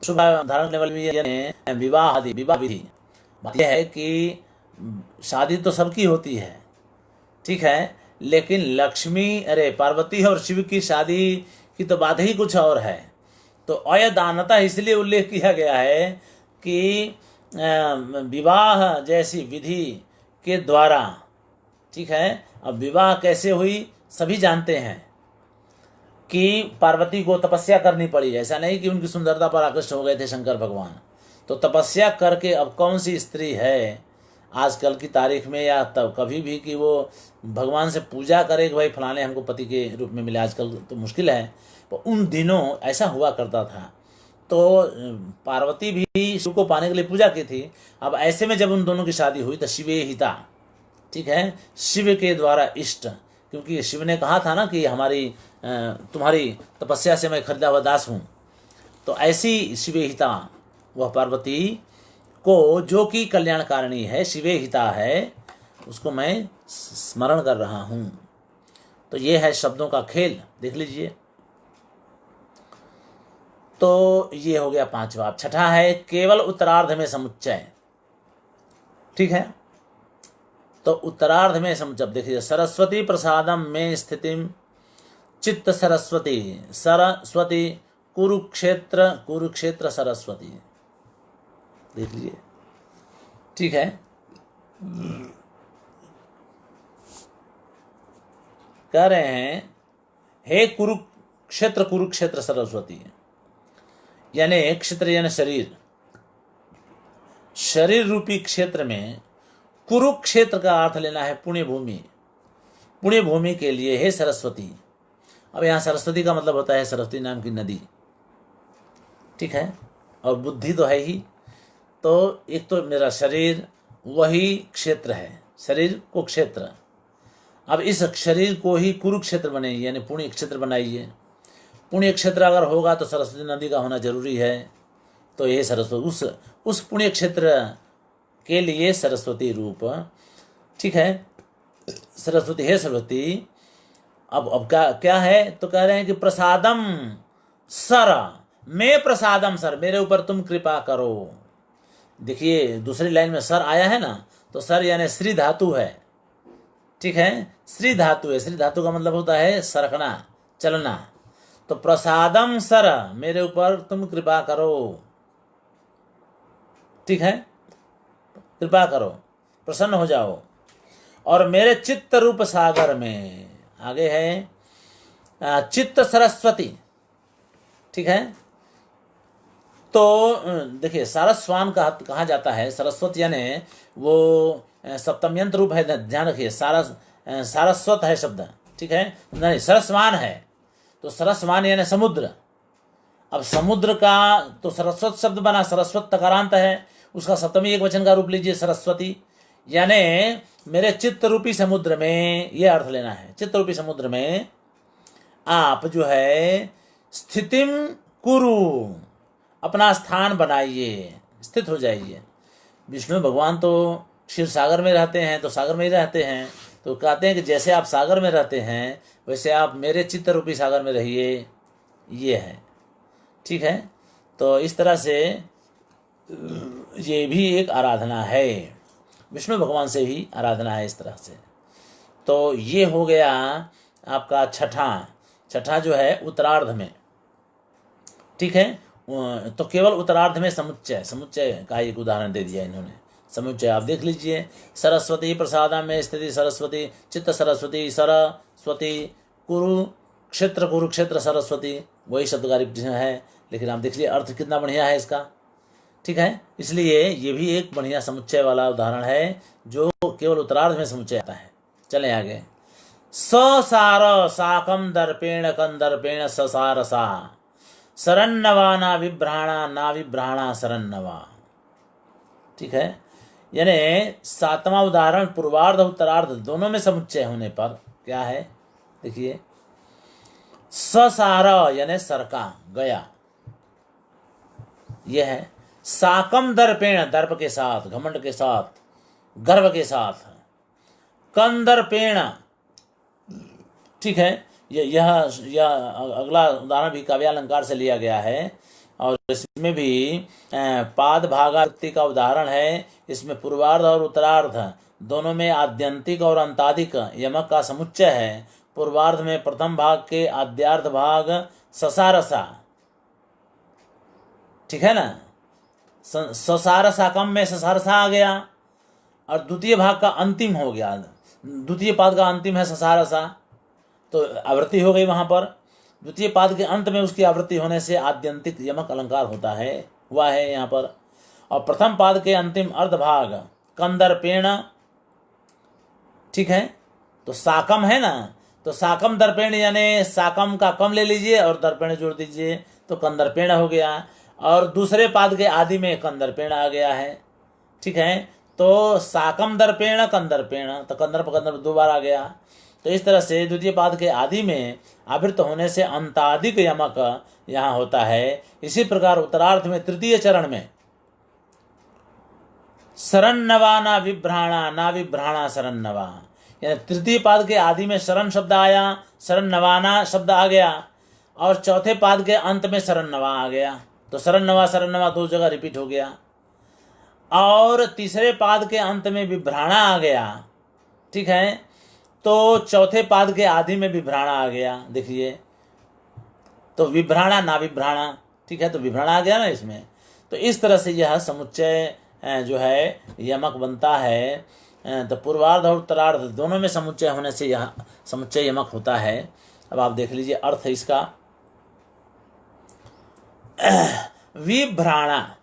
शुभ धारण करने वाली यानी विवाह आदि, विवाह विधि। बात यह है कि शादी तो सबकी होती है, ठीक है, लेकिन लक्ष्मी, अरे पार्वती और शिव की शादी की तो बात ही कुछ और है। तो अयदानता इसलिए उल्लेख किया गया है कि विवाह जैसी विधि के द्वारा, ठीक है, अब विवाह कैसे हुई सभी जानते हैं, कि पार्वती को तपस्या करनी पड़ी। ऐसा नहीं कि उनकी सुंदरता पर आकृष्ट हो गए थे शंकर भगवान। तो तपस्या करके अब कौन सी स्त्री है आजकल की तारीख में या तब कभी भी कि वो भगवान से पूजा करे कि भाई फलाने हमको पति के रूप में मिले। आजकल तो मुश्किल है, तो उन दिनों ऐसा हुआ करता था। तो पार्वती भी शिव को पाने के लिए पूजा की थी। अब ऐसे में जब उन दोनों की शादी हुई तो शिवे हिता, ठीक है, शिव के द्वारा इष्ट, क्योंकि शिव ने कहा था ना कि तुम्हारी तपस्या से मैं खरीदा हुआ दास हूँ। तो ऐसी शिवे हिता वह पार्वती को, जो कि कल्याणकारिणी है, शिवे हिता है, उसको मैं स्मरण कर रहा हूँ। तो ये है शब्दों का खेल, देख लीजिए। तो ये हो गया पांचवा। अब छठा है केवल उत्तरार्ध में समुच्चय, ठीक है। तो उत्तरार्ध में समुच्चय देखिए, सरस्वती प्रसादम में स्थितिम चित्त सरस्वती, सरस्वती कुरुक्षेत्र, कुरुक्षेत्र सरस्वती, देख लीजिए, ठीक है। कह रहे हैं हे कुरुक्षेत्र, कुरुक्षेत्र सरस्वती, यानी क्षेत्र यानी शरीर, शरीर रूपी क्षेत्र में कुरुक्षेत्र का अर्थ लेना है पुण्य भूमि, पुण्य भूमि के लिए हे सरस्वती। अब यहाँ सरस्वती का मतलब होता है सरस्वती नाम की नदी, ठीक है। और बुद्धि तो है ही। तो एक तो मेरा शरीर वही क्षेत्र है, शरीर को क्षेत्र। अब इस शरीर को ही कुरुक्षेत्र बनाइए, यानी पुण्य क्षेत्र बनाइए। पुण्य क्षेत्र अगर होगा तो सरस्वती नदी का होना जरूरी है। तो ये सरस्वती उस पुण्य क्षेत्र के लिए सरस्वती रूप, ठीक है, सरस्वती है सरस्वती। अब क्या है, तो कह रहे हैं कि प्रसादम सर, मैं प्रसादम सर, मेरे ऊपर तुम कृपा करो। देखिए दूसरी लाइन में सर आया है ना, तो सर यानी श्री धातु है, ठीक है, श्री धातु है। श्री धातु का मतलब होता है सरकना, चलना। तो प्रसादम सर, मेरे ऊपर तुम कृपा करो, ठीक है, कृपा करो, प्रसन्न हो जाओ। और मेरे चित्त रूप सागर में, आगे है चित्त सरस्वती, ठीक है। तो देखिए सारस्वान कहा जाता है, सरस्वती यानी वो सप्तम्यंत रूप है, ध्यान रखिए। सारस्वत है शब्द, ठीक है, नहीं सरस्वान है। तो सरस्वान यानी समुद्र। अब समुद्र का तो सरस्वत शब्द बना, सरस्वत तकारांत है, उसका सप्तमी एक वचन का रूप लीजिए सरस्वती, यानी मेरे चित्त रूपी समुद्र में, ये अर्थ लेना है। चित्त रूपी समुद्र में आप जो है स्थितिम कुरु, अपना स्थान बनाइए, स्थित हो जाइए। विष्णु भगवान तो क्षीर सागर में रहते हैं, तो सागर में ही रहते हैं। तो कहते हैं कि जैसे आप सागर में रहते हैं वैसे आप मेरे चित्त रूपी सागर में रहिए, ये है, ठीक है। तो इस तरह से ये भी एक आराधना है, विष्णु भगवान से ही आराधना है इस तरह से। तो ये हो गया आपका छठा जो है उत्तरार्ध में, ठीक है। तो केवल उत्तरार्ध में समुच्चय का एक उदाहरण दे दिया इन्होंने। समुच्चय आप देख लीजिए, सरस्वती प्रसादा में स्थिति सरस्वती, चित्त सरस्वती, सरस्वती कुरुक्षेत्र, कुरुक्षेत्र सरस्वती, वही शब्दकारी है। लेकिन आप देख लीजिए अर्थ कितना बढ़िया है इसका, ठीक है। इसलिए ये भी एक बढ़िया समुच्चय वाला उदाहरण है जो केवल उत्तरार्ध में समुच्चय आता है। चलें आगे। ससार साकम दर्पेण कंदर्पेण ससारसा, सरन्नवा ना विभ्राणा सरन्नवा, ठीक है। यानी सातवां उदाहरण पूर्वार्ध उत्तरार्ध दोनों में समुच्चय होने पर क्या है, देखिए। ससार यानी सरका गया, यह है। साकम दर्पेण, दर्प के साथ, घमंड के साथ, गर्व के साथ। कंदर्पेण, ठीक है। यह अगला उदाहरण भी काव्यालंकार से लिया गया है और इसमें भी पाद भागाक्ति का उदाहरण है। इसमें पूर्वार्ध और उत्तरार्ध दोनों में आद्यंतिक और अंतादिक यमक का समुच्चय है। पूर्वार्ध में प्रथम भाग के आद्यार्ध भाग ससारसा, ठीक है ना, ससारसाकम में ससारसा आ गया और द्वितीय भाग का अंतिम हो गया, द्वितीय पाद का अंतिम है ससारसा, तो आवृत्ति हो गई वहां पर। द्वितीय पाद के अंत में उसकी आवृत्ति होने से आद्यंतिक यमक अलंकार होता है, हुआ है यहाँ पर। और प्रथम पाद के अंतिम अर्धभाग कंदर्पेण, ठीक है, तो साकम है ना, तो साकम दर्पेण यानी साकम का कम ले लीजिए और दर्पेण जोड़ दीजिए तो कंदर्पेण हो गया। और दूसरे पाद के आदि में कंदर्पेण आ गया है, ठीक है, तो साकम दर्पेण कंदर्पेण, तो कंदर्प कंदर्प 2 बार आ गया। तो इस तरह से द्वितीय पाद के आदि में आवृत्त होने से अंतादिक यमक यहाँ होता है। इसी प्रकार उत्तरार्थ में तृतीय चरण में शरण्नवा ना विभ्राणा ना विभ्राणा शरण्नवा, यानी तृतीय पाद के आदि में शरण शब्द आया, शरण्नवाना शब्द आ गया, और चौथे पाद के अंत में शरण्नवा आ गया, तो शरण्नवा शरण्नवा 2 जगह रिपीट हो गया। और तीसरे पाद के अंत में विभ्राणा आ गया, ठीक है, तो चौथे पाद के आदि में विभ्राणा आ गया, देखिए, तो विभ्राणा ना विभ्राणा, ठीक है, तो विभ्राणा आ गया ना इसमें। तो इस तरह से यह समुच्चय जो है यमक बनता है। तो पूर्वार्ध और उत्तरार्ध दोनों में समुच्चय होने से यह समुच्चय यमक होता है। अब आप देख लीजिए अर्थ इसका। विभ्राणा,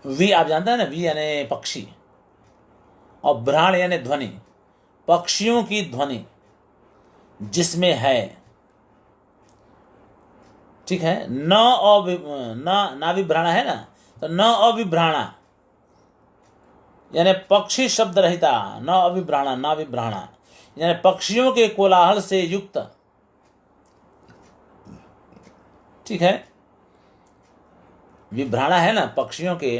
वी आप जानते हैं ना, वी यानी पक्षी, और भ्राण यानी ध्वनि, पक्षियों की ध्वनि जिसमें है, ठीक है, ना विभ्राणा है ना, तो न अविभ्राणा यानी पक्षी शब्द रहता, न अविभ्राणा ना विभ्राणा यानी पक्षियों के कोलाहल से युक्त, ठीक है, विभ्राणा है ना, पक्षियों के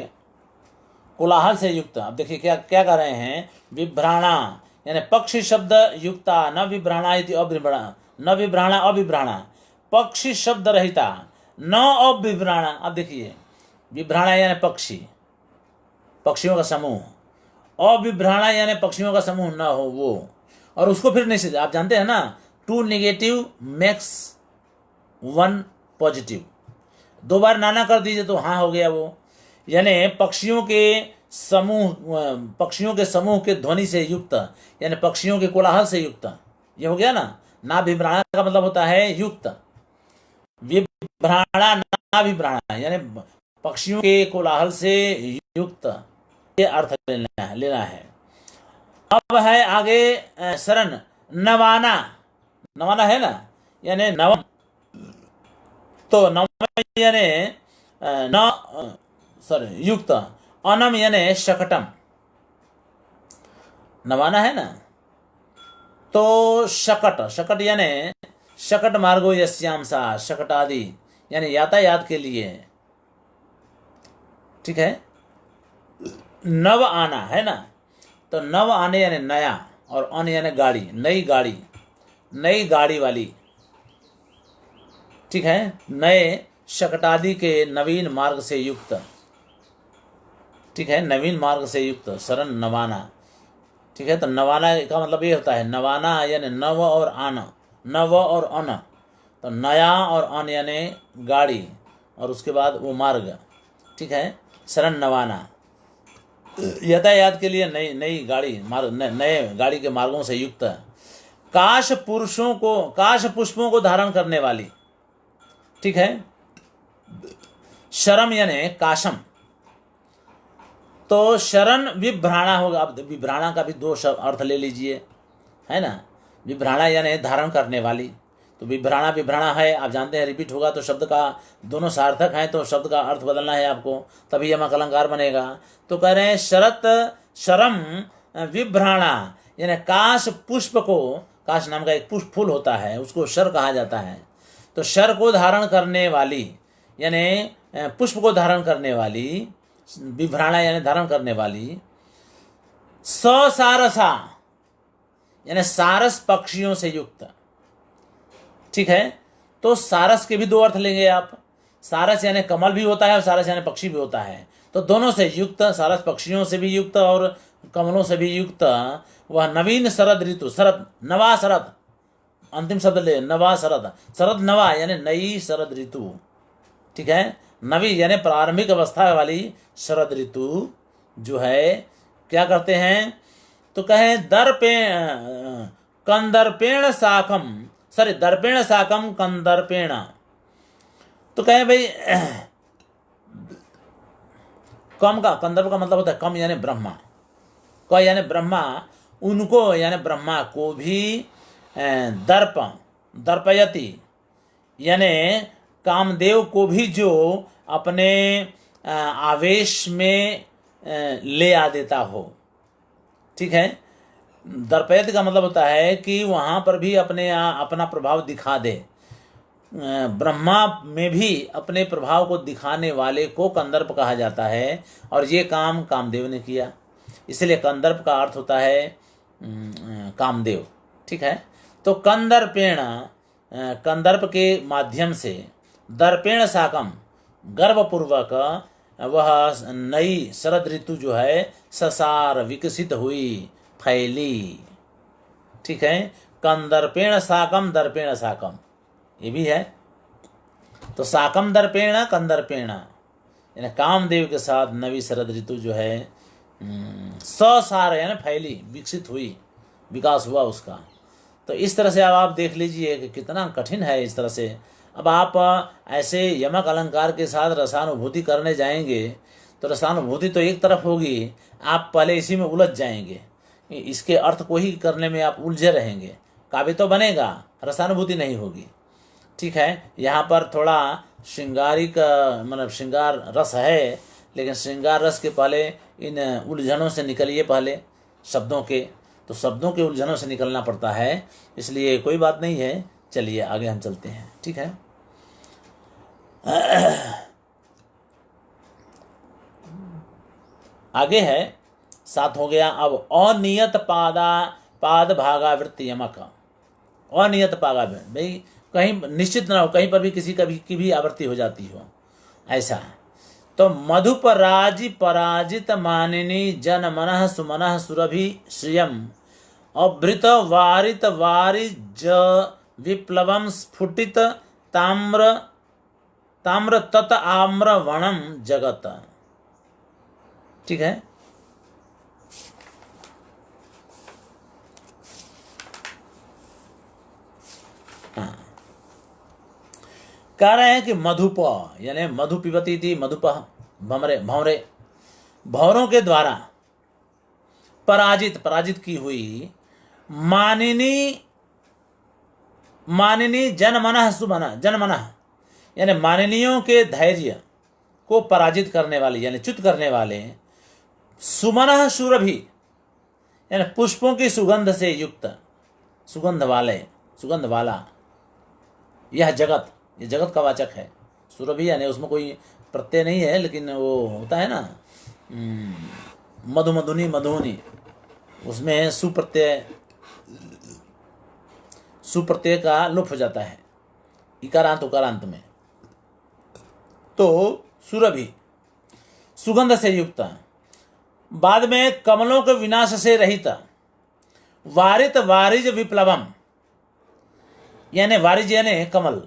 कोलाहल से युक्त। अब देखिए क्या क्या कर रहे हैं, विभ्राणा यानी पक्षी शब्द युक्ता, न विभ्राणा इति अविभ्राणा, न विभ्राणा अविभ्राणा, पक्षी शब्द रहता, न अविभ्राणा। अब देखिए विभ्राणा यानी पक्षी, पक्षियों का समूह, अविभ्राणा यानी पक्षियों का समूह न हो वो, और उसको फिर निश्चित, आप जानते हैं ना, 2 नेगेटिव मेक्स 1 पॉजिटिव, 2 बार नाना कर दीजिए तो हाँ हो गया वो, यानी पक्षियों के समूह के ध्वनि से युक्त, यानी पक्षियों के कोलाहल से युक्त, ये हो गया ना विभ्राणा का मतलब होता है युक्त, विभ्राणा ना विभ्राणा यानी पक्षियों के कोलाहल से युक्त, ये अर्थ लेना है। अब है आगे शरण, नवाना, नवाना है ना, यानी नवम, तो नवम यानी युक्त, अनम यानी शकटम, नवाना है ना, तो शकट यानी शकट मार्गो यस्याम सा, शकट आदि यानी यातायात के लिए, ठीक है। नव आना है ना, तो नव आने यानी नया, और अन यानी गाड़ी, नई गाड़ी वाली, ठीक है, नए शकटादि के नवीन मार्ग से युक्त, ठीक है, नवीन मार्ग से युक्त, शरण नवाना, ठीक है। तो नवाना का मतलब ये होता है, नवाना यानी नव और आना, नव और अन, तो नया और अन यानी गाड़ी, और उसके बाद वो मार्ग, ठीक है, शरण नवाना, यातायात के लिए नई गाड़ी मार्ग, नए गाड़ी के मार्गों से युक्त, काश पुष्पों को धारण करने वाली, ठीक है, शरम यानी काशम, तो शरण विभ्राणा होगा। अब विभ्राणा का भी 2 अर्थ ले लीजिए, है ना, विभ्राणा यानी धारण करने वाली, तो विभ्राणा है, आप जानते हैं रिपीट होगा तो शब्द का दोनों सार्थक हैं, तो शब्द का अर्थ बदलना है आपको, तभी यमक अलंकार बनेगा। तो कह रहे हैं शरम विभ्राणा यानी काश पुष्प को, काश नाम का एक पुष्प फूल होता है, उसको शर कहा जाता है, तो शर को धारण करने वाली यानी पुष्प को धारण करने वाली, विभ्राणा यानी धारण करने वाली, ससारसा यानी सारस पक्षियों से युक्त, ठीक है। तो सारस के भी 2 अर्थ लेंगे आप, सारस यानी कमल भी होता है और सारस यानी पक्षी भी होता है, तो दोनों से युक्त, सारस पक्षियों से भी युक्त और कमलों से भी युक्त, वह नवीन शरद ऋतु, शरद नवा शरद, अंतिम शब्द ले, नवा शरद, शरद नवा यानी नई शरद ऋतु, ठीक है, नवी यानी प्रारंभिक अवस्था वाली शरद ऋतु जो है क्या करते हैं, तो कहें कंदर्पेण साकम सॉरी, दर्पेण साकम कंदर्पेण। तो कहे भाई कम का, कंदर्प का मतलब होता है कम यानी ब्रह्मा, क यानी ब्रह्मा, उनको यानी ब्रह्मा को भी दर्प दर्पयति यानी कामदेव को भी जो अपने आवेश में ले आ देता हो। ठीक है, दर्पयति का मतलब होता है कि वहाँ पर भी अपना प्रभाव दिखा दे। ब्रह्मा में भी अपने प्रभाव को दिखाने वाले को कंदर्प कहा जाता है, और ये काम कामदेव ने किया, इसलिए कंदर्प का अर्थ होता है कामदेव। ठीक है, तो कंदर्पेण, कंदर्प के माध्यम से, दर्पेण साकम गर्भपूर्वक वह नई शरद ऋतु जो है ससार विकसित हुई, फैली। ठीक है, कंदर्पेण साकम दर्पेण साकम, ये भी है। तो साकम दर्पेण कंदर्पेण यानी कामदेव के साथ नवी शरद ऋतु जो है ससार यानी फैली, विकसित हुई, विकास हुआ उसका। तो इस तरह से अब आप देख लीजिए कि कितना कठिन है इस तरह से। अब आप ऐसे यमक अलंकार के साथ रसानुभूति करने जाएंगे तो रसानुभूति तो एक तरफ होगी, आप पहले इसी में उलझ जाएंगे, इसके अर्थ को ही करने में आप उलझे रहेंगे, काव्य तो बनेगा, रसानुभूति नहीं होगी। ठीक है, यहाँ पर थोड़ा श्रृंगारिक मतलब श्रृंगार रस है, लेकिन श्रृंगार रस के पहले इन उलझनों से निकलिए, पहले शब्दों के, तो शब्दों के उलझनों से निकलना पड़ता है, इसलिए कोई बात नहीं है। चलिए आगे हम चलते हैं। ठीक है, आगे है 7 हो गया। अब अनियत पाद भागावृत्ति यमक, अनियत पागावृत्ति, भाई कहीं निश्चित ना हो, कहीं पर भी किसी की भी आवृत्ति हो जाती हो, ऐसा। तो मधुपराजि पराजित मानिनी जन मनः सुमनः सुरभि श्रियम अभृत वारित वारिज विप्लवम स्फुटित ताम्र ताम्र तत आम्र वणम जगत। ठीक है, हाँ, कह रहे हैं कि मधुप यानी मधु पिबती थी, मधुप भमरे भौरे, भौरों के द्वारा पराजित की हुई मानिनी जनमनः सुमनः, जनमनः यानी माननीयों के धैर्य को पराजित करने वाले यानी च्युत करने वाले, सुमनः सुरभि यानी पुष्पों की सुगंध से युक्त, सुगंध वाला यह जगत, ये जगत का वाचक है। सुरभि यानी उसमें कोई प्रत्यय नहीं है, लेकिन वो होता है ना मधुमधुनी मधुनी, उसमें सुप्रत्यय का लुप्त हो जाता है इकारांत उकारांत में। तो सुरभि सुगंध से युक्त, बाद में कमलों के विनाश से रहित, वारित वारिज विप्लवम यानी वारिज यानी कमल,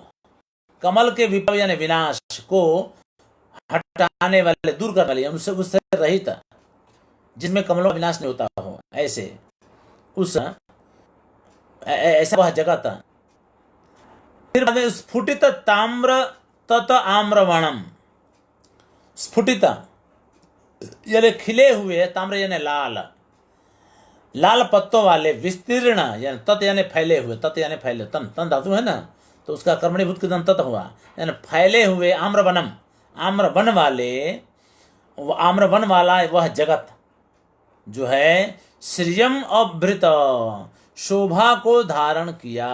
कमल के विप्लव यानी विनाश को हटाने वाले, दूर करने वाले, उससे रहित, जिसमें कमलों का विनाश नहीं होता हो, ऐसे उस ऐसा वह जगत। फिर बाद में स्फुटित ताम्र तत आम्रवणम, स्फुटित यानी खिले हुए, ताम्र यानी लाल, लाल पत्तों वाले, विस्तीर्ण यानी तत यानी फैले हुए, तत यानी फैले, तन धातु है ना, तो उसका कर्मणीभूत कितन तत हुआ, यानी फैले हुए, आम्रवनम आम्रवन वाले, आम्रवन वाला वह जगत जो है श्रियम अभृत शोभा को धारण किया।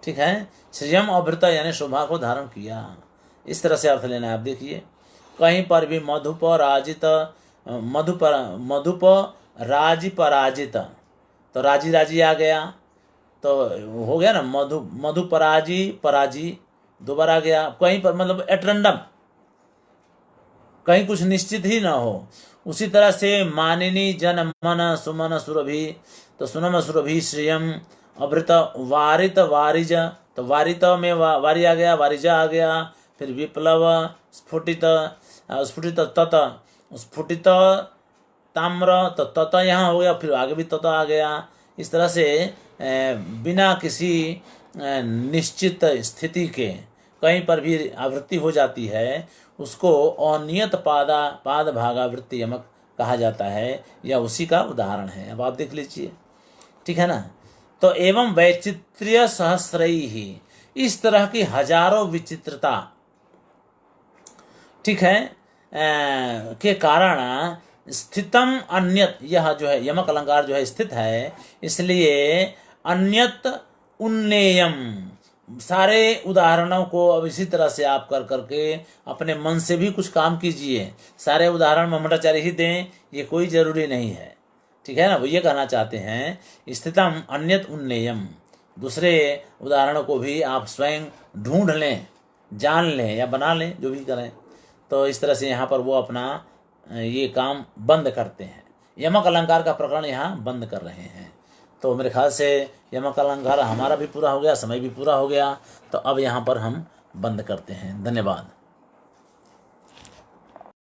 ठीक है, श्रियम अभृत यानी शोभा को धारण किया, इस तरह से अर्थ लेना है। आप देखिए कहीं पर भी मधुप राजी पराजित, तो राजी राजी आ गया तो हो गया ना, मधु पराजी दोबारा आ गया। कहीं पर मतलब एटरंडम, कहीं कुछ निश्चित ही ना हो। उसी तरह से मानिनी जन मन सुमन सुरभि, तो सुनम सुरभि श्रियम अभृत वारित वारिज, तो वारित में वारी आ गया, वारिजा आ गया, फिर विप्लव स्फुटित तत, स्फुटित ताम्र, तो तत यहाँ हो गया, फिर आगे भी तत आ गया। इस तरह से बिना किसी निश्चित स्थिति के कहीं पर भी आवृत्ति हो जाती है, उसको अनियत पाद भागावृत्ति यमक कहा जाता है। यह उसी का उदाहरण है। अब आप देख लीजिए, ठीक है ना। तो एवं वैचित्र्य सहस्रई ही, इस तरह की हजारों विचित्रता, ठीक है, के कारण स्थितम अन्यत, यह जो है यमक अलंकार जो है स्थित है, इसलिए अन्यत उन्नेयम, सारे उदाहरणों को अब इसी तरह से आप कर करके अपने मन से भी कुछ काम कीजिए। सारे उदाहरण मम्मटाचार्य ही दें ये कोई जरूरी नहीं है, ठीक है ना। वो ये कहना चाहते हैं स्थितम अन्यत उन्नेयम, दूसरे उदाहरणों को भी आप स्वयं ढूंढ लें, जान लें या बना लें, जो भी करें। तो इस तरह से यहाँ पर वो अपना ये काम बंद करते हैं, यमक अलंकार का प्रकरण यहाँ बंद कर रहे हैं। तो मेरे ख्याल से यमक अलंकार हमारा भी पूरा हो गया, समय भी पूरा हो गया। तो अब यहाँ पर हम बंद करते हैं। धन्यवाद।